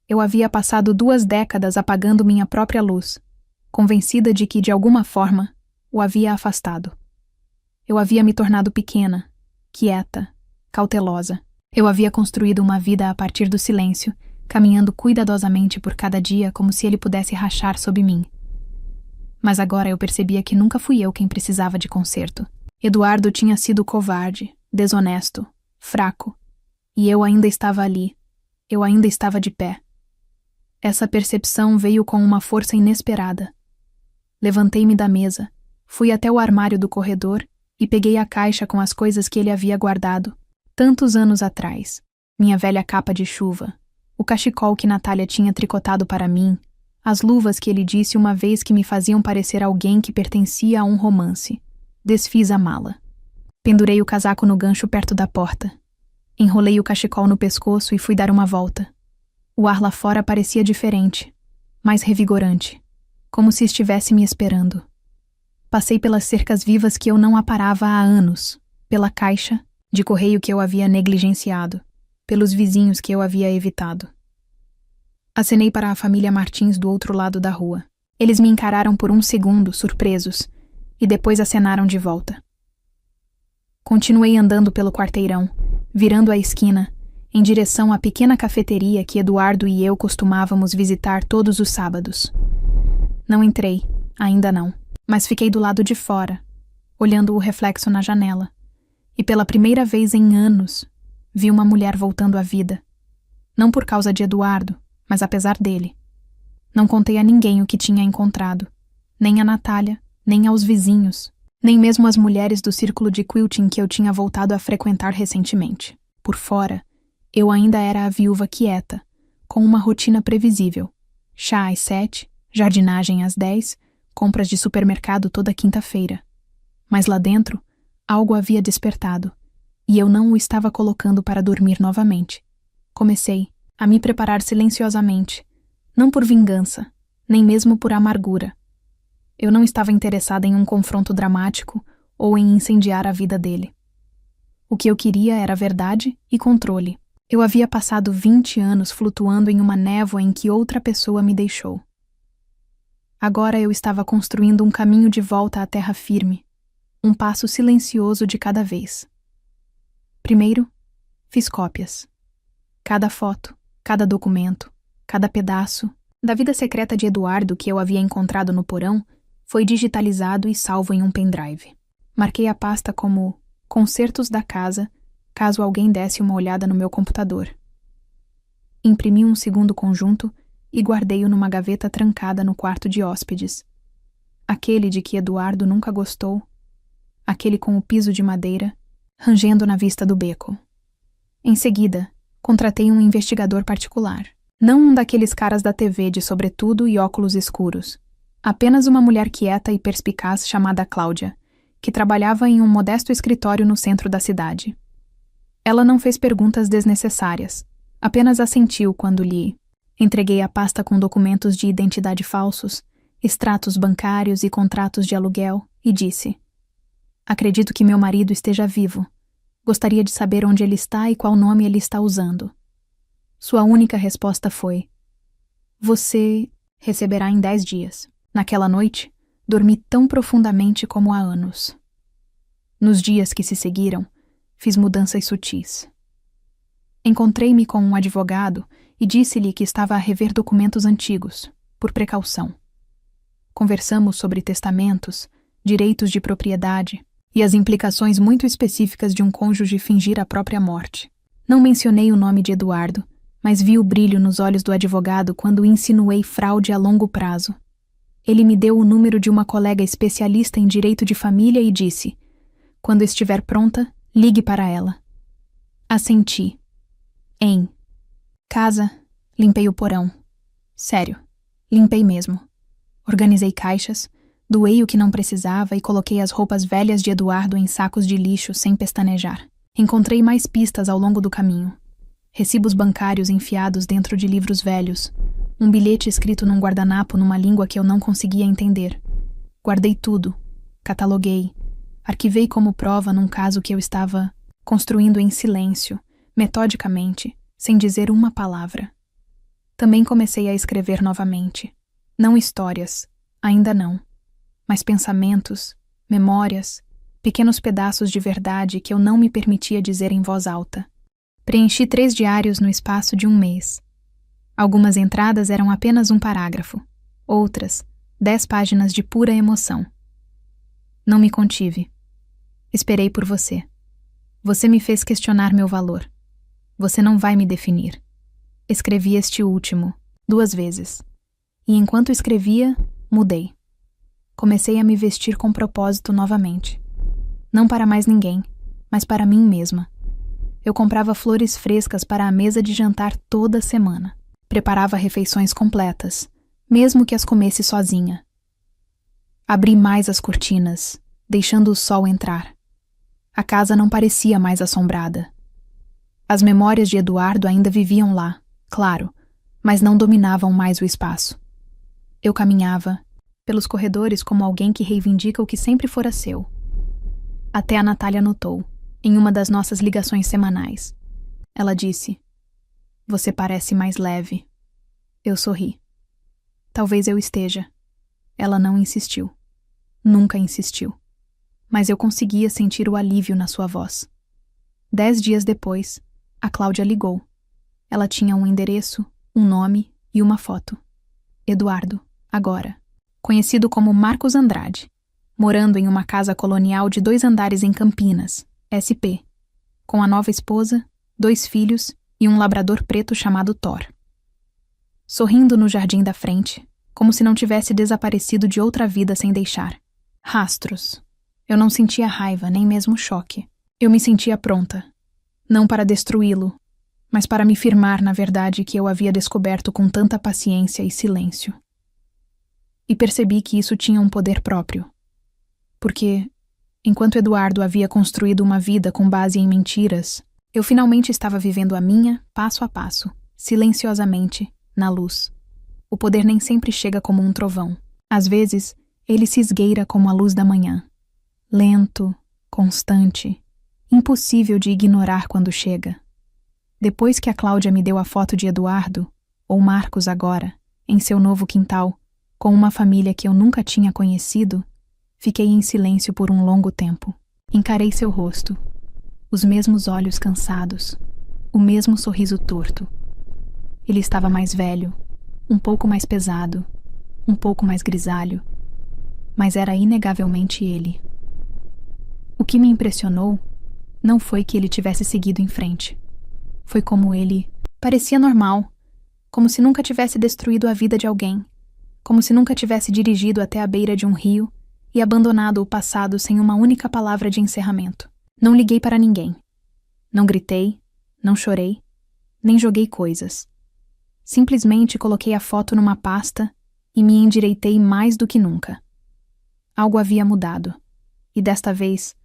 Eu havia passado 2 décadas apagando minha própria luz, convencida de que, de alguma forma, o havia afastado. Eu havia me tornado pequena, quieta, cautelosa. Eu havia construído uma vida a partir do silêncio, caminhando cuidadosamente por cada dia como se ele pudesse rachar sob mim. Mas agora eu percebia que nunca fui eu quem precisava de conserto. Eduardo tinha sido covarde, desonesto, fraco. E eu ainda estava ali. Eu ainda estava de pé. Essa percepção veio com uma força inesperada. Levantei-me da mesa, fui até o armário do corredor e peguei a caixa com as coisas que ele havia guardado, tantos anos atrás. Minha velha capa de chuva, o cachecol que Natália tinha tricotado para mim, as luvas que ele disse uma vez que me faziam parecer alguém que pertencia a um romance. Desfiz a mala. Pendurei o casaco no gancho perto da porta. Enrolei o cachecol no pescoço e fui dar uma volta. O ar lá fora parecia diferente, mais revigorante, como se estivesse me esperando. Passei pelas cercas vivas que eu não aparava há anos, pela caixa de correio que eu havia negligenciado, pelos vizinhos que eu havia evitado. Acenei para a família Martins do outro lado da rua. Eles me encararam por um segundo, surpresos, e depois acenaram de volta. Continuei andando pelo quarteirão, virando a esquina, em direção à pequena cafeteria que Eduardo e eu costumávamos visitar todos os sábados. Não entrei, ainda não, mas fiquei do lado de fora, olhando o reflexo na janela, e pela primeira vez em anos, vi uma mulher voltando à vida. Não por causa de Eduardo, mas apesar dele. Não contei a ninguém o que tinha encontrado, nem a Natália, nem aos vizinhos, nem mesmo às mulheres do círculo de quilting que eu tinha voltado a frequentar recentemente. Por fora, eu ainda era a viúva quieta, com uma rotina previsível. Chá às 7, jardinagem às 10, compras de supermercado toda quinta-feira. Mas lá dentro, algo havia despertado, e eu não o estava colocando para dormir novamente. Comecei a me preparar silenciosamente, não por vingança, nem mesmo por amargura. Eu não estava interessada em um confronto dramático ou em incendiar a vida dele. O que eu queria era verdade e controle. Eu havia passado 20 anos flutuando em uma névoa em que outra pessoa me deixou. Agora eu estava construindo um caminho de volta à terra firme, um passo silencioso de cada vez. Primeiro, fiz cópias. Cada foto, cada documento, cada pedaço da vida secreta de Eduardo que eu havia encontrado no porão Foi digitalizado e salvo em um pendrive. Marquei a pasta como Concertos da Casa, caso alguém desse uma olhada no meu computador. Imprimi um segundo conjunto e guardei-o numa gaveta trancada no quarto de hóspedes. Aquele de que Eduardo nunca gostou, aquele com o piso de madeira, rangendo na vista do beco. Em seguida, contratei um investigador particular. Não um daqueles caras da TV de sobretudo e óculos escuros. Apenas uma mulher quieta e perspicaz chamada Cláudia, que trabalhava em um modesto escritório no centro da cidade. Ela não fez perguntas desnecessárias, apenas assentiu quando lhe entreguei a pasta com documentos de identidade falsos, extratos bancários e contratos de aluguel, e disse: Acredito que meu marido esteja vivo. Gostaria de saber onde ele está e qual nome ele está usando. Sua única resposta foi: Você receberá em 10 dias. Naquela noite, dormi tão profundamente como há anos. Nos dias que se seguiram, fiz mudanças sutis. Encontrei-me com um advogado e disse-lhe que estava a rever documentos antigos, por precaução. Conversamos sobre testamentos, direitos de propriedade e as implicações muito específicas de um cônjuge fingir a própria morte. Não mencionei o nome de Eduardo, mas vi o brilho nos olhos do advogado quando insinuei fraude a longo prazo. Ele me deu o número de uma colega especialista em direito de família e disse: Quando estiver pronta, ligue para ela. Assenti. Em casa, limpei o porão. Sério, limpei mesmo. Organizei caixas, doei o que não precisava e coloquei as roupas velhas de Eduardo em sacos de lixo sem pestanejar. Encontrei mais pistas ao longo do caminho. Recibos bancários enfiados dentro de livros velhos, um bilhete escrito num guardanapo numa língua que eu não conseguia entender. Guardei tudo, cataloguei, arquivei como prova num caso que eu estava construindo em silêncio, metodicamente, sem dizer uma palavra. Também comecei a escrever novamente. Não histórias, ainda não, mas pensamentos, memórias, pequenos pedaços de verdade que eu não me permitia dizer em voz alta. Preenchi 3 diários no espaço de 1 mês. Algumas entradas eram apenas um parágrafo, outras, 10 páginas de pura emoção. Não me contive. Esperei por você. Você me fez questionar meu valor. Você não vai me definir. Escrevi este último, 2 vezes. E enquanto escrevia, mudei. Comecei a me vestir com propósito novamente. Não para mais ninguém, mas para mim mesma. Eu comprava flores frescas para a mesa de jantar toda semana. Preparava refeições completas, mesmo que as comesse sozinha. Abri mais as cortinas, deixando o sol entrar. A casa não parecia mais assombrada. As memórias de Eduardo ainda viviam lá, claro, mas não dominavam mais o espaço. Eu caminhava pelos corredores como alguém que reivindica o que sempre fora seu. Até a Natália notou, em uma das nossas ligações semanais. Ela disse: Você parece mais leve. Eu sorri. Talvez eu esteja. Ela não insistiu. Nunca insistiu. Mas eu conseguia sentir o alívio na sua voz. 10 dias depois, a Cláudia ligou. Ela tinha um endereço, um nome e uma foto. Eduardo, agora, conhecido como Marcos Andrade, morando em uma casa colonial de 2 andares em Campinas, SP, com a nova esposa, 2 filhos e um labrador preto chamado Thor. Sorrindo no jardim da frente, como se não tivesse desaparecido de outra vida sem deixar. Rastros. Eu não sentia raiva, nem mesmo choque. Eu me sentia pronta. Não para destruí-lo, mas para me firmar na verdade que eu havia descoberto com tanta paciência e silêncio. E percebi que isso tinha um poder próprio. Porque, enquanto Eduardo havia construído uma vida com base em mentiras, eu finalmente estava vivendo a minha, passo a passo, silenciosamente, na luz. O poder nem sempre chega como um trovão. Às vezes, ele se esgueira como a luz da manhã. Lento, constante, impossível de ignorar quando chega. Depois que a Cláudia me deu a foto de Eduardo, ou Marcos agora, em seu novo quintal, com uma família que eu nunca tinha conhecido, fiquei em silêncio por um longo tempo. Encarei seu rosto, os mesmos olhos cansados, o mesmo sorriso torto. Ele estava mais velho, um pouco mais pesado, um pouco mais grisalho. mas era inegavelmente ele. O que me impressionou não foi que ele tivesse seguido em frente. Foi como ele parecia normal, como se nunca tivesse destruído a vida de alguém, como se nunca tivesse dirigido até a beira de um rio e abandonado o passado sem uma única palavra de encerramento. Não liguei para ninguém. Não gritei, não chorei, nem joguei coisas. Simplesmente coloquei a foto numa pasta e me endireitei mais do que nunca. Algo havia mudado, e desta vez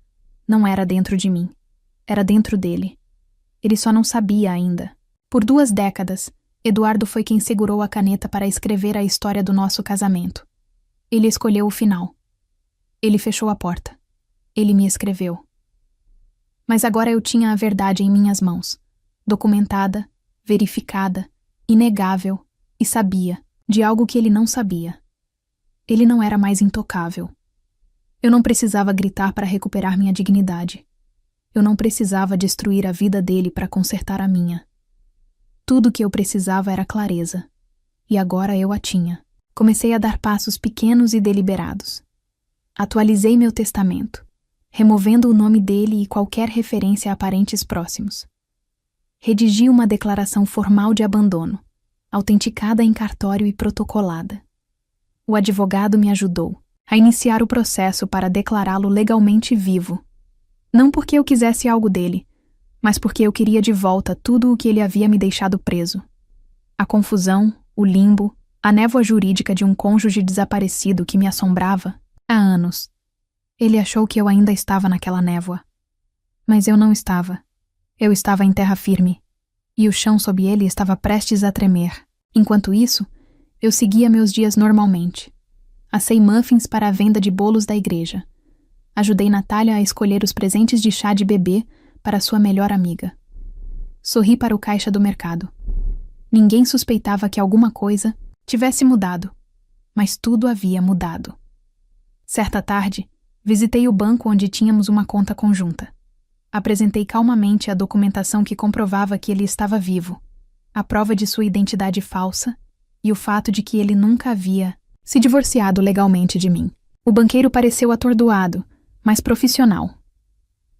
não era dentro de mim, era dentro dele. Ele só não sabia ainda. Por 2 décadas, Eduardo foi quem segurou a caneta para escrever a história do nosso casamento. Ele escolheu o final. Ele fechou a porta. Ele me escreveu. Mas agora eu tinha a verdade em minhas mãos, documentada, verificada, inegável, e sabia de algo que ele não sabia. Ele não era mais intocável. Eu não precisava gritar para recuperar minha dignidade. Eu não precisava destruir a vida dele para consertar a minha. Tudo o que eu precisava era clareza. E agora eu a tinha. Comecei a dar passos pequenos e deliberados. Atualizei meu testamento, removendo o nome dele e qualquer referência a parentes próximos. Redigi uma declaração formal de abandono, autenticada em cartório e protocolada. O advogado me ajudou a iniciar o processo para declará-lo legalmente vivo. Não porque eu quisesse algo dele, mas porque eu queria de volta tudo o que ele havia me deixado preso. A confusão, o limbo, a névoa jurídica de um cônjuge desaparecido que me assombrava há anos. Ele achou que eu ainda estava naquela névoa. Mas eu não estava. Eu estava em terra firme, e o chão sob ele estava prestes a tremer. Enquanto isso, eu seguia meus dias normalmente. Assei muffins para a venda de bolos da igreja. Ajudei Natália a escolher os presentes de chá de bebê para sua melhor amiga. Sorri para o caixa do mercado. Ninguém suspeitava que alguma coisa tivesse mudado, mas tudo havia mudado. Certa tarde, visitei o banco onde tínhamos uma conta conjunta. Apresentei calmamente a documentação que comprovava que ele estava vivo, a prova de sua identidade falsa e o fato de que ele nunca havia se divorciado legalmente de mim. O banqueiro pareceu atordoado, mas profissional.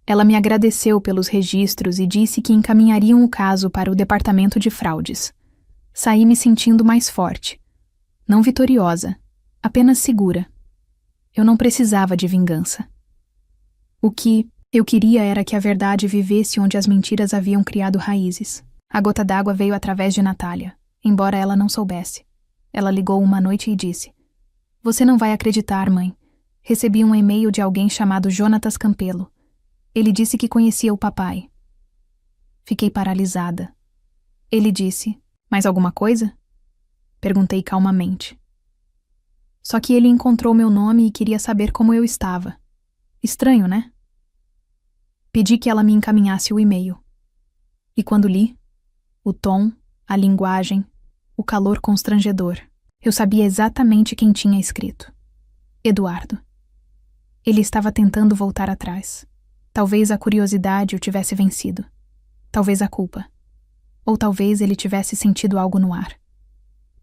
Ela me agradeceu pelos registros e disse que encaminhariam o caso para o departamento de fraudes. Saí me sentindo mais forte. Não vitoriosa, apenas segura. Eu não precisava de vingança. O que eu queria era que a verdade vivesse onde as mentiras haviam criado raízes. A gota d'água veio através de Natália, embora ela não soubesse. Ela ligou uma noite e disse: "Você não vai acreditar, mãe. Recebi um e-mail de alguém chamado Jonatas Campelo. Ele disse que conhecia o papai." Fiquei paralisada. Ele disse: "Mais alguma coisa?" Perguntei calmamente. Só que ele encontrou meu nome e queria saber como eu estava. Estranho, né? Pedi que ela me encaminhasse o e-mail. E quando li, o tom, a linguagem, o calor constrangedor, eu sabia exatamente quem tinha escrito. Eduardo. Ele estava tentando voltar atrás. Talvez a curiosidade o tivesse vencido. Talvez a culpa. Ou talvez ele tivesse sentido algo no ar.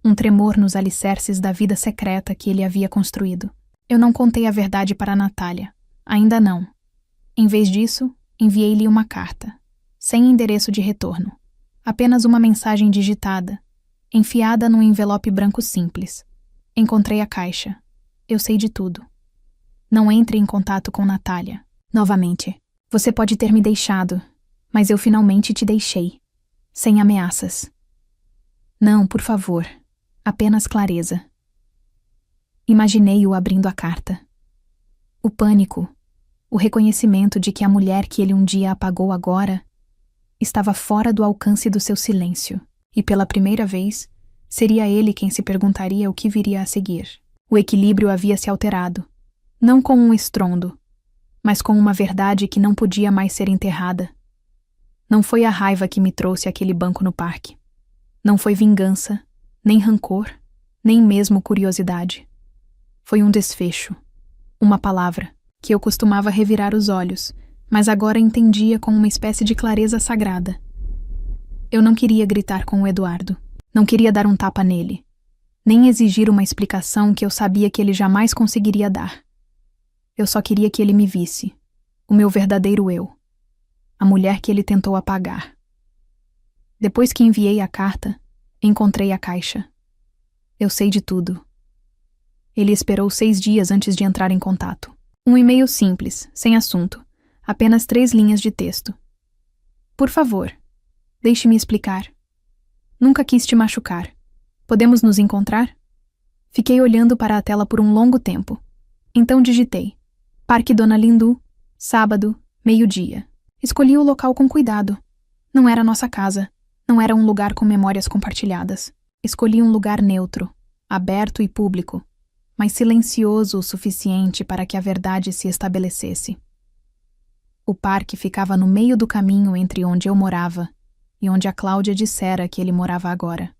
Um tremor nos alicerces da vida secreta que ele havia construído. Eu não contei a verdade para Natália. Ainda não. Em vez disso, enviei-lhe uma carta, sem endereço de retorno. Apenas uma mensagem digitada, enfiada num envelope branco simples. Encontrei a caixa. Eu sei de tudo. Não entre em contato com Natália. Novamente. Você pode ter me deixado, mas eu finalmente te deixei. Sem ameaças. Não, por favor. Apenas clareza. Imaginei-o abrindo a carta. O pânico, o reconhecimento de que a mulher que ele um dia apagou agora estava fora do alcance do seu silêncio, e pela primeira vez, seria ele quem se perguntaria o que viria a seguir. O equilíbrio havia se alterado, não com um estrondo, mas com uma verdade que não podia mais ser enterrada. Não foi a raiva que me trouxe àquele banco no parque. Não foi vingança, nem rancor, nem mesmo curiosidade. Foi um desfecho, uma palavra, que eu costumava revirar os olhos, mas agora entendia com uma espécie de clareza sagrada. Eu não queria gritar com o Eduardo, não queria dar um tapa nele. nem exigir uma explicação que eu sabia que ele jamais conseguiria dar. Eu só queria que ele me visse, o meu verdadeiro eu, a mulher que ele tentou apagar. Depois que enviei a carta, encontrei a caixa. Eu sei de tudo. Ele esperou 6 dias antes de entrar em contato. Um e-mail simples, sem assunto, apenas 3 linhas de texto. Por favor, deixe-me explicar. Nunca quis te machucar. Podemos nos encontrar? Fiquei olhando para a tela por um longo tempo. Então digitei: Parque Dona Lindu, sábado, 12h. Escolhi o local com cuidado. Não era nossa casa. Não era um lugar com memórias compartilhadas. Escolhi um lugar neutro, aberto e público, mas silencioso o suficiente para que a verdade se estabelecesse. O parque ficava no meio do caminho entre onde eu morava e onde a Cláudia dissera que ele morava agora.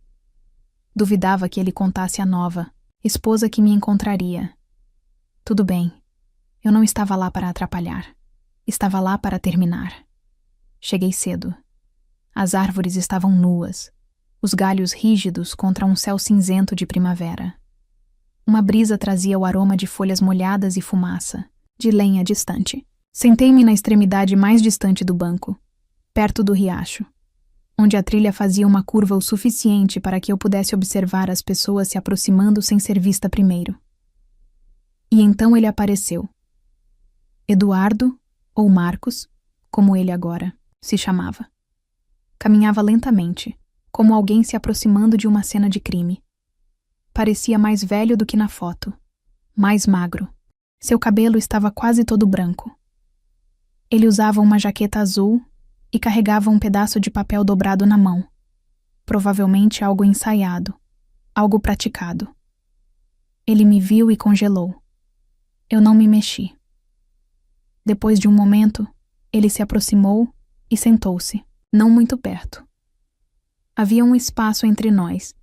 Duvidava que ele contasse a nova, esposa que me encontraria. Tudo bem. Eu não estava lá para atrapalhar. Estava lá para terminar. Cheguei cedo. As árvores estavam nuas, os galhos rígidos contra um céu cinzento de primavera. Uma brisa trazia o aroma de folhas molhadas e fumaça, de lenha distante. Sentei-me na extremidade mais distante do banco, perto do riacho, onde a trilha fazia uma curva o suficiente para que eu pudesse observar as pessoas se aproximando sem ser vista primeiro. E então ele apareceu. Eduardo, ou Marcos, como ele agora se chamava. Caminhava lentamente, como alguém se aproximando de uma cena de crime. Parecia mais velho do que na foto, mais magro. Seu cabelo estava quase todo branco. Ele usava uma jaqueta azul e carregava um pedaço de papel dobrado na mão. Provavelmente algo ensaiado, algo praticado. Ele me viu e congelou. Eu não me mexi. Depois de um momento, ele se aproximou e sentou-se, não muito perto. Havia um espaço entre nós,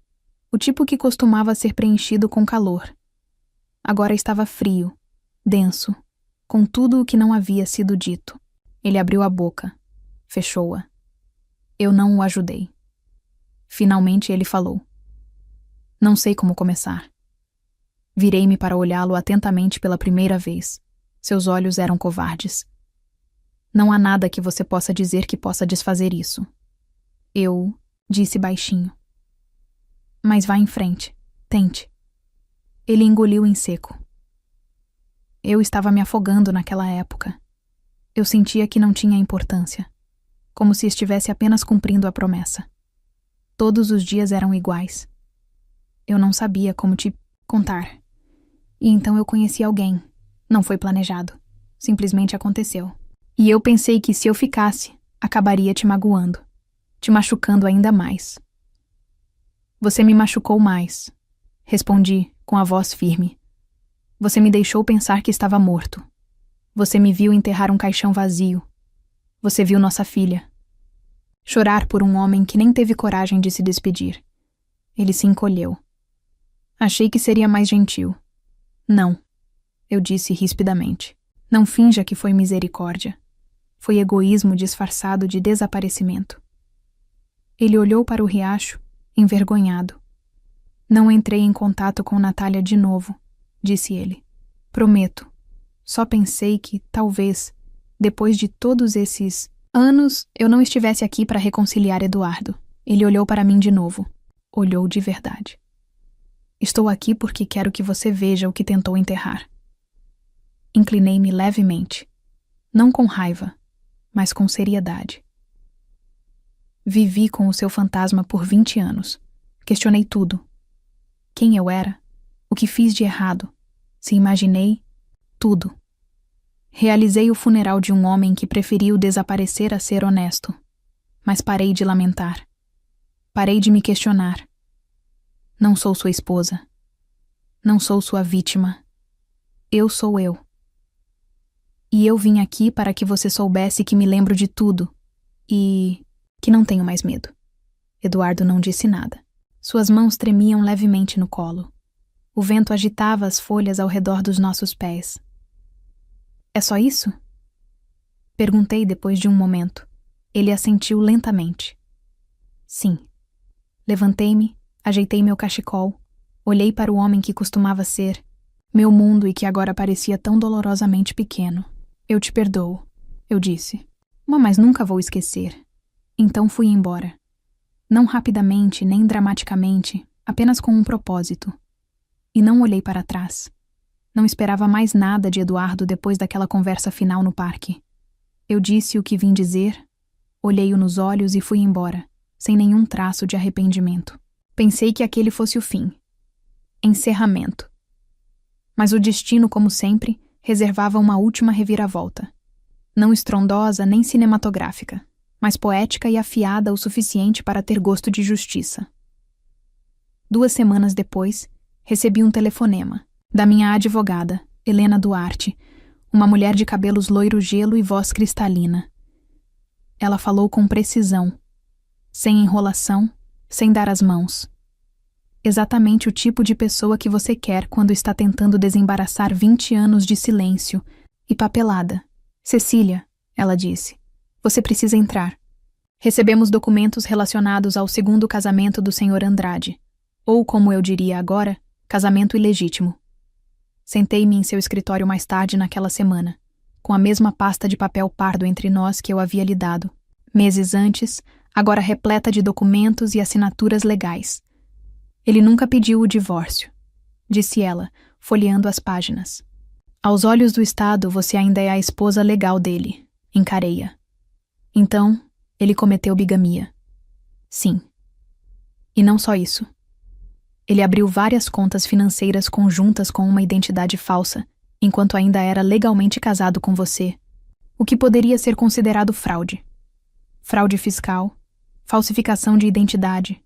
o tipo que costumava ser preenchido com calor. Agora estava frio, denso, com tudo o que não havia sido dito. Ele abriu a boca, fechou-a. Eu não o ajudei. Finalmente ele falou. Não sei como começar. Virei-me para olhá-lo atentamente pela primeira vez. Seus olhos eram covardes. Não há nada que você possa dizer que possa desfazer isso. Eu disse baixinho. Mas vá em frente. Tente. Ele engoliu em seco. Eu estava me afogando naquela época. Eu sentia que não tinha importância. Como se estivesse apenas cumprindo a promessa. Todos os dias eram iguais. Eu não sabia como te contar. E então eu conheci alguém. Não foi planejado. Simplesmente aconteceu. E eu pensei que se eu ficasse, acabaria te magoando. Te machucando ainda mais. Você me machucou mais. Respondi, com a voz firme. Você me deixou pensar que estava morto. Você me viu enterrar um caixão vazio. Você viu nossa filha. Chorar por um homem que nem teve coragem de se despedir. Ele se encolheu. Achei que seria mais gentil. Não, eu disse rispidamente. Não finja que foi misericórdia. Foi egoísmo disfarçado de desaparecimento. Ele olhou para o riacho, envergonhado. Não entrei em contato com Natália de novo, disse ele. Prometo. Só pensei que, talvez, depois de todos esses anos, eu não estivesse aqui para reconciliar Eduardo. Ele olhou para mim de novo. Olhou de verdade. Estou aqui porque quero que você veja o que tentou enterrar. Inclinei-me levemente. Não com raiva, mas com seriedade. Vivi com o seu fantasma por 20 anos. Questionei tudo. Quem eu era? O que fiz de errado? Se imaginei? Tudo. Realizei o funeral de um homem que preferiu desaparecer a ser honesto. Mas parei de lamentar. Parei de me questionar. Não sou sua esposa. Não sou sua vítima. Eu sou eu. E eu vim aqui para que você soubesse que me lembro de tudo. E que não tenho mais medo. Eduardo não disse nada. Suas mãos tremiam levemente no colo. O vento agitava as folhas ao redor dos nossos pés. É só isso? Perguntei depois de um momento. Ele assentiu lentamente. Sim. Levantei-me, ajeitei meu cachecol, Olhei para o homem que costumava ser meu mundo e que agora parecia tão dolorosamente pequeno. Eu te perdoo, eu disse. Mas nunca vou esquecer. Então fui embora. Não rapidamente, nem dramaticamente, apenas com um propósito. E não olhei para trás. Não esperava mais nada de Eduardo depois daquela conversa final no parque. Eu disse o que vim dizer, olhei-o nos olhos e fui embora, sem nenhum traço de arrependimento. Pensei que aquele fosse o fim. Encerramento. Mas o destino, como sempre, reservava uma última reviravolta. Não estrondosa nem cinematográfica, mas poética e afiada o suficiente para ter gosto de justiça. 2 semanas depois, recebi um telefonema da minha advogada, Helena Duarte, uma mulher de cabelos loiro-gelo e voz cristalina. Ela falou com precisão, sem enrolação, sem dar as mãos. Exatamente o tipo de pessoa que você quer quando está tentando desembaraçar 20 anos de silêncio e papelada. Cecília, ela disse, você precisa entrar. Recebemos documentos relacionados ao 2º casamento do Sr. Andrade, ou como eu diria agora, casamento ilegítimo. Sentei-me em seu escritório mais tarde naquela semana, com a mesma pasta de papel pardo entre nós que eu havia lhe dado, meses antes, agora repleta de documentos e assinaturas legais. Ele nunca pediu o divórcio, disse ela, folheando as páginas. Aos olhos do Estado, você ainda é a esposa legal dele, encarei-a. Então, ele cometeu bigamia. Sim. E não só isso. Ele abriu várias contas financeiras conjuntas com uma identidade falsa, enquanto ainda era legalmente casado com você, o que poderia ser considerado fraude. Fraude fiscal, falsificação de identidade,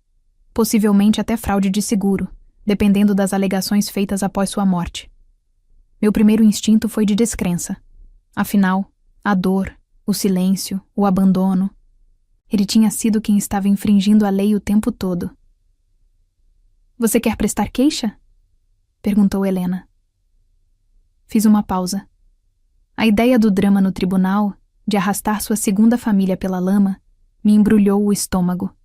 possivelmente até fraude de seguro, dependendo das alegações feitas após sua morte. Meu primeiro instinto foi de descrença. Afinal, a dor, o silêncio, o abandono. Ele tinha sido quem estava infringindo a lei o tempo todo. Você quer prestar queixa? Perguntou Helena. Fiz uma pausa. A ideia do drama no tribunal, de arrastar sua 2ª família pela lama, me embrulhou o estômago.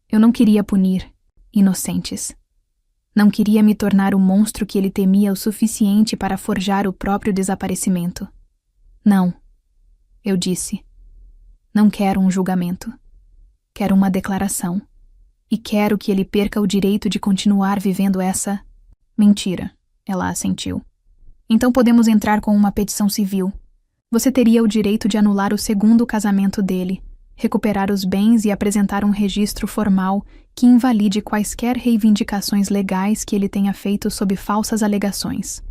Eu não queria punir inocentes. Não queria me tornar o monstro que ele temia o suficiente para forjar o próprio desaparecimento. Não, eu disse. Não quero um julgamento. Quero uma declaração. E quero que ele perca o direito de continuar vivendo essa mentira, ela assentiu. Então podemos entrar com uma petição civil. Você teria o direito de anular o 2º casamento dele, recuperar os bens e apresentar um registro formal que invalide quaisquer reivindicações legais que ele tenha feito sob falsas alegações.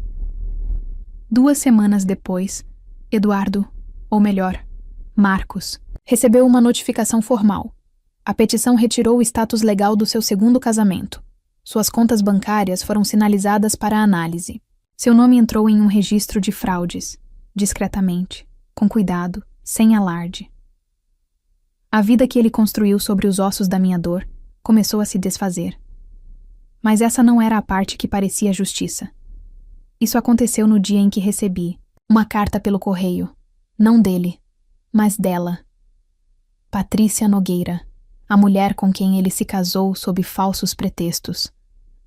2 semanas depois, Eduardo, ou melhor, Marcos, recebeu uma notificação formal. A petição retirou o status legal do seu 2º casamento. Suas contas bancárias foram sinalizadas para análise. Seu nome entrou em um registro de fraudes, discretamente, com cuidado, sem alarde. A vida que ele construiu sobre os ossos da minha dor começou a se desfazer. Mas essa não era a parte que parecia justiça. Isso aconteceu no dia em que recebi uma carta pelo correio, não dele, mas dela. Patrícia Nogueira, a mulher com quem ele se casou sob falsos pretextos.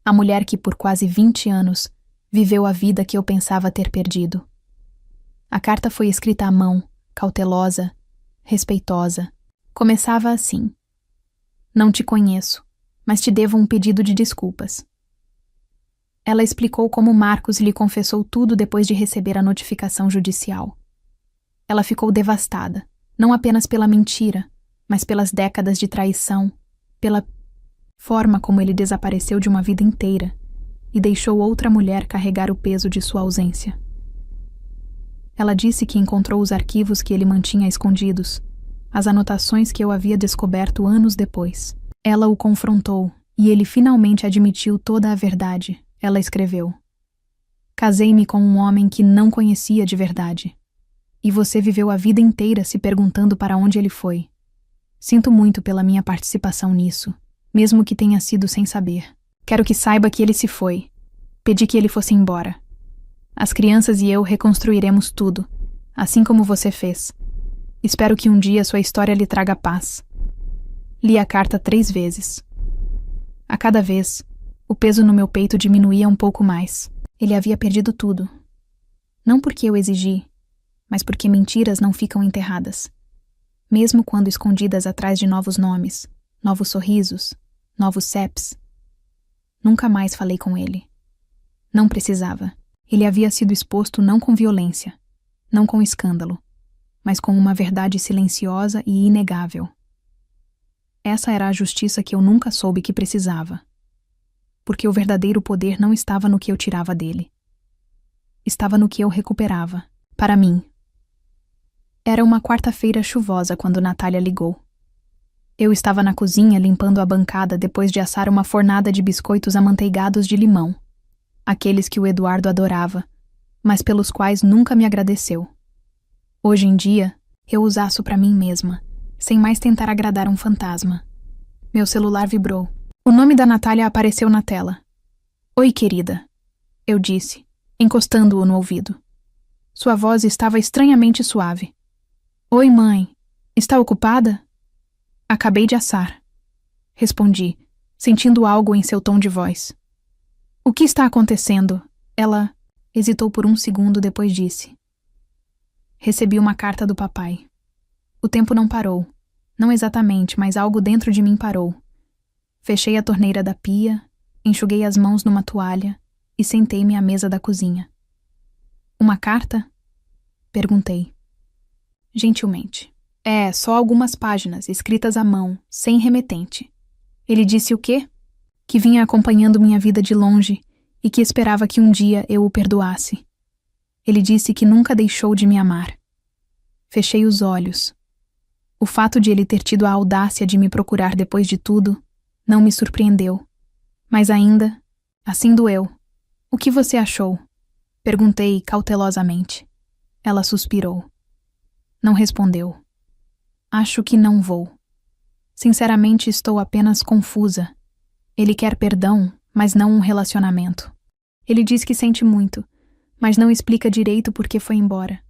A mulher que por quase 20 anos viveu a vida que eu pensava ter perdido. A carta foi escrita à mão, cautelosa, respeitosa. Começava assim: Não te conheço, mas te devo um pedido de desculpas. Ela explicou como Marcos lhe confessou tudo depois de receber a notificação judicial. Ela ficou devastada, não apenas pela mentira, mas pelas décadas de traição, pela forma como ele desapareceu de uma vida inteira e deixou outra mulher carregar o peso de sua ausência. Ela disse que encontrou os arquivos que ele mantinha escondidos, as anotações que eu havia descoberto anos depois. Ela o confrontou e ele finalmente admitiu toda a verdade. Ela escreveu: Casei-me com um homem que não conhecia de verdade. E você viveu a vida inteira se perguntando para onde ele foi. Sinto muito pela minha participação nisso, mesmo que tenha sido sem saber. Quero que saiba que ele se foi. Pedi que ele fosse embora. As crianças e eu reconstruiremos tudo, assim como você fez. Espero que um dia sua história lhe traga paz. Li a carta 3 vezes. A cada vez, O peso no meu peito diminuía um pouco mais. Ele havia perdido tudo. Não porque eu exigi, mas porque mentiras não ficam enterradas. Mesmo quando escondidas atrás de novos nomes, novos sorrisos, novos CEPs. Nunca mais falei com ele. Não precisava. Ele havia sido exposto não com violência, não com escândalo, mas com uma verdade silenciosa e inegável. Essa era a justiça que eu nunca soube que precisava. Porque o verdadeiro poder não estava no que eu tirava dele. Estava no que eu recuperava, para mim. Era uma quarta-feira chuvosa quando Natália ligou. Eu estava na cozinha limpando a bancada depois de assar uma fornada de biscoitos amanteigados de limão. Aqueles que o Eduardo adorava, mas pelos quais nunca me agradeceu. Hoje em dia, eu os asso para mim mesma, sem mais tentar agradar um fantasma. Meu celular vibrou. O nome da Natália apareceu na tela. Oi, querida, eu disse, encostando-o no ouvido. Sua voz estava estranhamente suave. Oi, mãe. Está ocupada? Acabei de assar. Respondi, sentindo algo em seu tom de voz. O que está acontecendo? Ela hesitou por um segundo, depois disse. Recebi uma carta do papai. O tempo não parou. Não exatamente, mas algo dentro de mim parou. Fechei a torneira da pia, enxuguei as mãos numa toalha e sentei-me à mesa da cozinha. Uma carta? Perguntei. Gentilmente. Só algumas páginas, escritas à mão, sem remetente. Ele disse o quê? Que vinha acompanhando minha vida de longe e que esperava que um dia eu o perdoasse. Ele disse que nunca deixou de me amar. Fechei os olhos. O fato de ele ter tido a audácia de me procurar depois de tudo não me surpreendeu. Mas ainda, assim doeu. O que você achou? Perguntei cautelosamente. Ela suspirou. Não respondeu. Acho que não vou. Sinceramente, estou apenas confusa. Ele quer perdão, mas não um relacionamento. Ele diz que sente muito, mas não explica direito por que foi embora.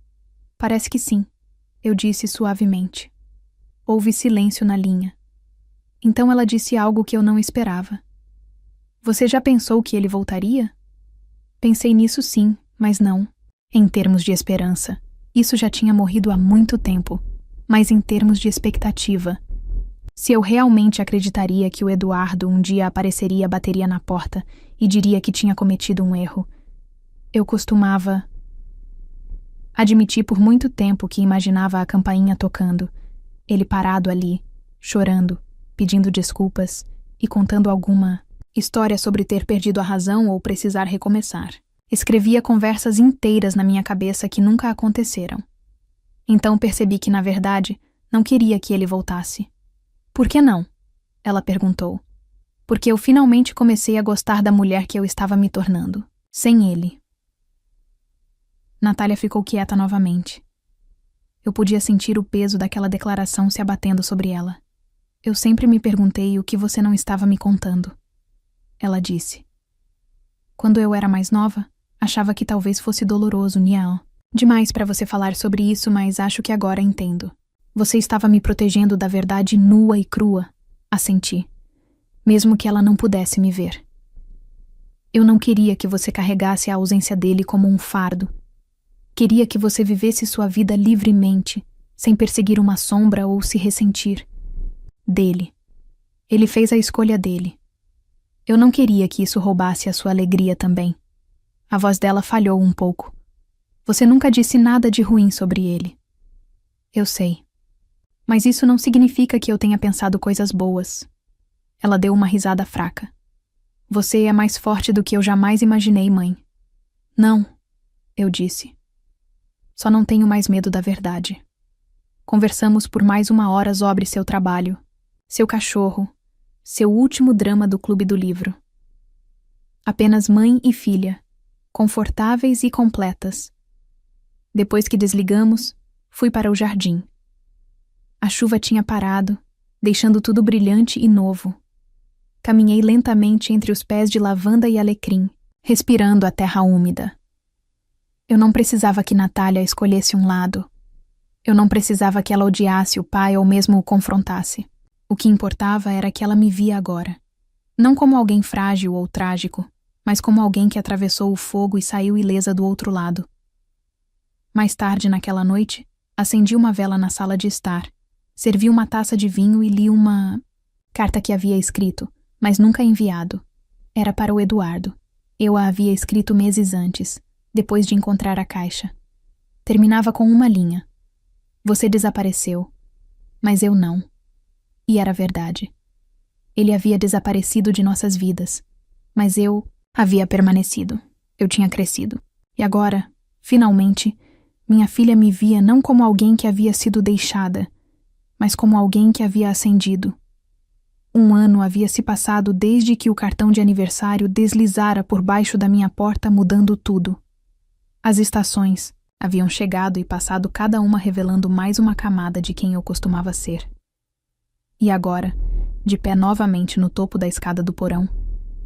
Parece que sim, eu disse suavemente. Houve silêncio na linha. Então ela disse algo que eu não esperava. Você já pensou que ele voltaria? Pensei nisso sim, mas não. Em termos de esperança, isso já tinha morrido há muito tempo, mas em termos de expectativa. Se eu realmente acreditaria que o Eduardo um dia apareceria, bateria na porta e diria que tinha cometido um erro, eu costumava admitir por muito tempo que imaginava a campainha tocando, ele parado ali, chorando, pedindo desculpas e contando alguma história sobre ter perdido a razão ou precisar recomeçar. Escrevia conversas inteiras na minha cabeça que nunca aconteceram. Então percebi que, na verdade, não queria que ele voltasse. Por que não? Ela perguntou. Porque eu finalmente comecei a gostar da mulher que eu estava me tornando, sem ele. Natália ficou quieta novamente. Eu podia sentir o peso daquela declaração se abatendo sobre ela. Eu sempre me perguntei o que você não estava me contando. Ela disse. Quando eu era mais nova, achava que talvez fosse doloroso, Niall. Demais para você falar sobre isso, mas acho que agora entendo. Você estava me protegendo da verdade nua e crua, assenti, mesmo que ela não pudesse me ver. Eu não queria que você carregasse a ausência dele como um fardo. Queria que você vivesse sua vida livremente, sem perseguir uma sombra ou se ressentir. Dele. Ele fez a escolha dele. Eu não queria que isso roubasse a sua alegria também. A voz dela falhou um pouco. Você nunca disse nada de ruim sobre ele. Eu sei. Mas isso não significa que eu tenha pensado coisas boas. Ela deu uma risada fraca. Você é mais forte do que eu jamais imaginei, mãe. Não, eu disse. Só não tenho mais medo da verdade. Conversamos por mais 1 hora sobre seu trabalho, seu cachorro, seu último drama do Clube do Livro. Apenas mãe e filha, confortáveis e completas. Depois que desligamos, fui para o jardim. A chuva tinha parado, deixando tudo brilhante e novo. Caminhei lentamente entre os pés de lavanda e alecrim, respirando a terra úmida. Eu não precisava que Natália escolhesse um lado. Eu não precisava que ela odiasse o pai ou mesmo o confrontasse. O que importava era que ela me via agora. Não como alguém frágil ou trágico, mas como alguém que atravessou o fogo e saiu ilesa do outro lado. Mais tarde naquela noite, acendi uma vela na sala de estar, servi uma taça de vinho e li uma carta que havia escrito, mas nunca enviado. Era para o Eduardo. Eu a havia escrito meses antes, depois de encontrar a caixa. Terminava com uma linha. Você desapareceu, mas eu não. E era verdade. Ele havia desaparecido de nossas vidas, mas eu havia permanecido. Eu tinha crescido. E agora, finalmente, minha filha me via não como alguém que havia sido deixada, mas como alguém que havia ascendido. 1 ano havia se passado desde que o cartão de aniversário deslizara por baixo da minha porta, mudando tudo. As estações haviam chegado e passado, cada uma revelando mais uma camada de quem eu costumava ser. E agora, de pé novamente no topo da escada do porão,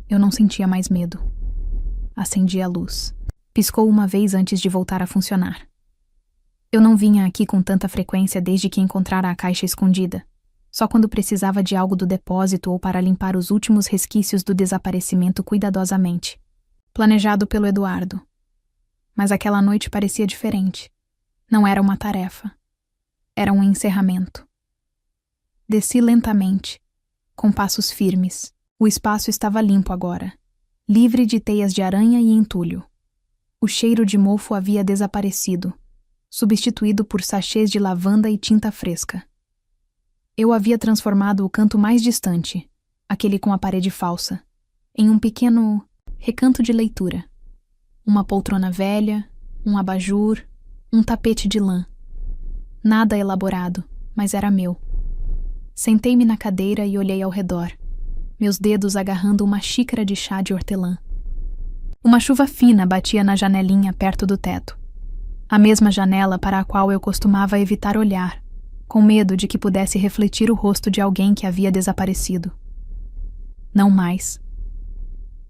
eu não sentia mais medo. Acendi a luz. Piscou uma vez antes de voltar a funcionar. Eu não vinha aqui com tanta frequência desde que encontrara a caixa escondida, só quando precisava de algo do depósito ou para limpar os últimos resquícios do desaparecimento cuidadosamente, planejado pelo Eduardo. Mas aquela noite parecia diferente. Não era uma tarefa. Era um encerramento. Desci lentamente, com passos firmes. O espaço estava limpo agora, livre de teias de aranha e entulho. O cheiro de mofo havia desaparecido, substituído por sachês de lavanda e tinta fresca. Eu havia transformado o canto mais distante, aquele com a parede falsa, em um pequeno recanto de leitura. Uma poltrona velha, um abajur, um tapete de lã. Nada elaborado, mas era meu. Sentei-me na cadeira e olhei ao redor, meus dedos agarrando uma xícara de chá de hortelã. Uma chuva fina batia na janelinha perto do teto. A mesma janela para a qual eu costumava evitar olhar, com medo de que pudesse refletir o rosto de alguém que havia desaparecido. Não mais.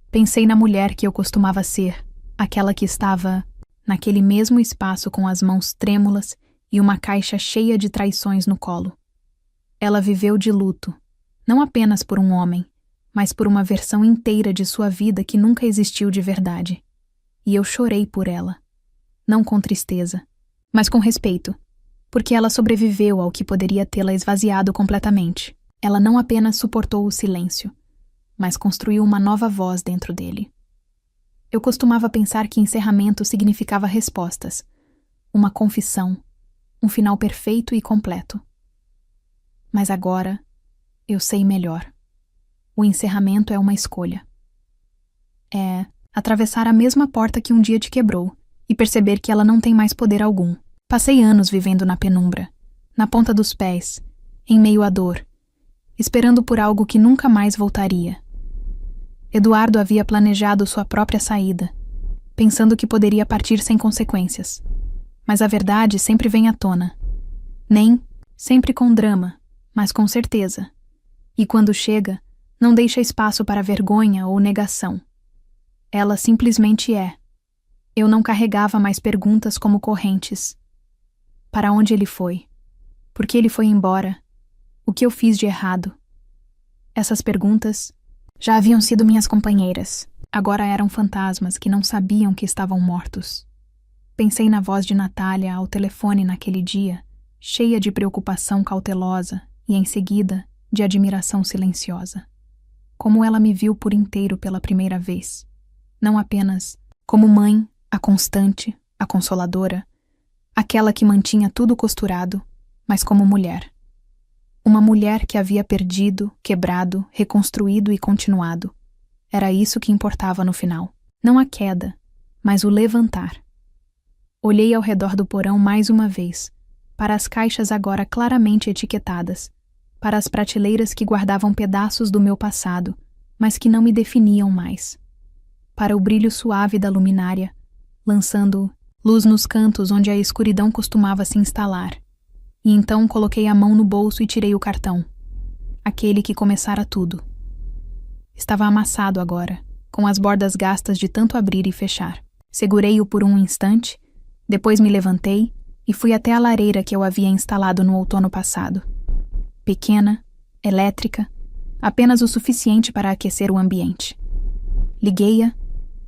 Pensei na mulher que eu costumava ser, aquela que estava naquele mesmo espaço com as mãos trêmulas e uma caixa cheia de traições no colo. Ela viveu de luto, não apenas por um homem, mas por uma versão inteira de sua vida que nunca existiu de verdade. E eu chorei por ela. Não com tristeza, mas com respeito, porque ela sobreviveu ao que poderia tê-la esvaziado completamente. Ela não apenas suportou o silêncio, mas construiu uma nova voz dentro dele. Eu costumava pensar que encerramento significava respostas, uma confissão, um final perfeito e completo. Mas agora, eu sei melhor. O encerramento é uma escolha. É atravessar a mesma porta que um dia te quebrou e perceber que ela não tem mais poder algum. Passei anos vivendo na penumbra, na ponta dos pés, em meio à dor, esperando por algo que nunca mais voltaria. Eduardo havia planejado sua própria saída, pensando que poderia partir sem consequências. Mas a verdade sempre vem à tona. Nem sempre com drama, mas com certeza. E quando chega, não deixa espaço para vergonha ou negação. Ela simplesmente é. Eu não carregava mais perguntas como correntes. Para onde ele foi? Por que ele foi embora? O que eu fiz de errado? Essas perguntas já haviam sido minhas companheiras. Agora eram fantasmas que não sabiam que estavam mortos. Pensei na voz de Natália ao telefone naquele dia, cheia de preocupação cautelosa e, em seguida, de admiração silenciosa. Como ela me viu por inteiro pela primeira vez. Não apenas como mãe, a constante, a consoladora, aquela que mantinha tudo costurado, mas como mulher. Uma mulher que havia perdido, quebrado, reconstruído e continuado. Era isso que importava no final. Não a queda, mas o levantar. Olhei ao redor do porão mais uma vez, para as caixas agora claramente etiquetadas, para as prateleiras que guardavam pedaços do meu passado, mas que não me definiam mais. Para o brilho suave da luminária, lançando luz nos cantos onde a escuridão costumava se instalar. E então coloquei a mão no bolso e tirei o cartão. Aquele que começara tudo. Estava amassado agora, com as bordas gastas de tanto abrir e fechar. Segurei-o por um instante, depois me levantei e fui até a lareira que eu havia instalado no outono passado. Pequena, elétrica, apenas o suficiente para aquecer o ambiente. Liguei-a,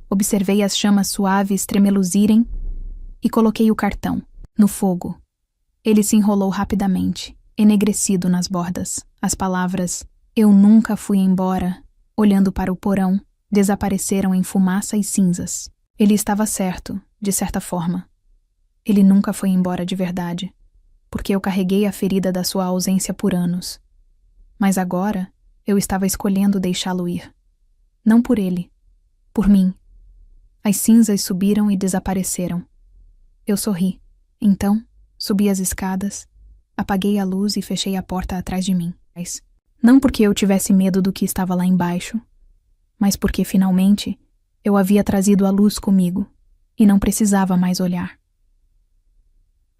observei as chamas suaves tremeluzirem e coloquei o cartão no fogo. Ele se enrolou rapidamente, enegrecido nas bordas. As palavras "Eu nunca fui embora", olhando para o porão, desapareceram em fumaça e cinzas. Ele estava certo, de certa forma. Ele nunca foi embora de verdade, porque eu carreguei a ferida da sua ausência por anos. Mas agora, eu estava escolhendo deixá-lo ir. Não por ele, por mim. As cinzas subiram e desapareceram. Eu sorri. Então, subi as escadas, apaguei a luz e fechei a porta atrás de mim. Não porque eu tivesse medo do que estava lá embaixo, mas porque, finalmente, eu havia trazido a luz comigo e não precisava mais olhar.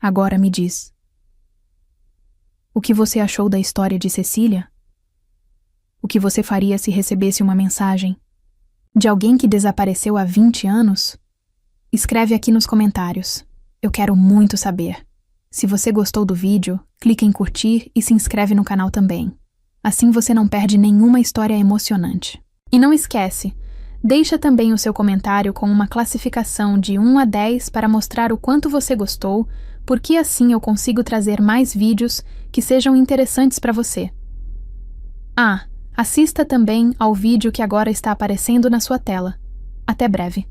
Agora me diz. O que você achou da história de Cecília? O que você faria se recebesse uma mensagem de alguém que desapareceu há 20 anos? Escreve aqui nos comentários. Eu quero muito saber. Se você gostou do vídeo, clique em curtir e se inscreve no canal também. Assim você não perde nenhuma história emocionante. E não esquece, deixa também o seu comentário com uma classificação de 1 a 10 para mostrar o quanto você gostou, porque assim eu consigo trazer mais vídeos que sejam interessantes para você. Assista também ao vídeo que agora está aparecendo na sua tela. Até breve.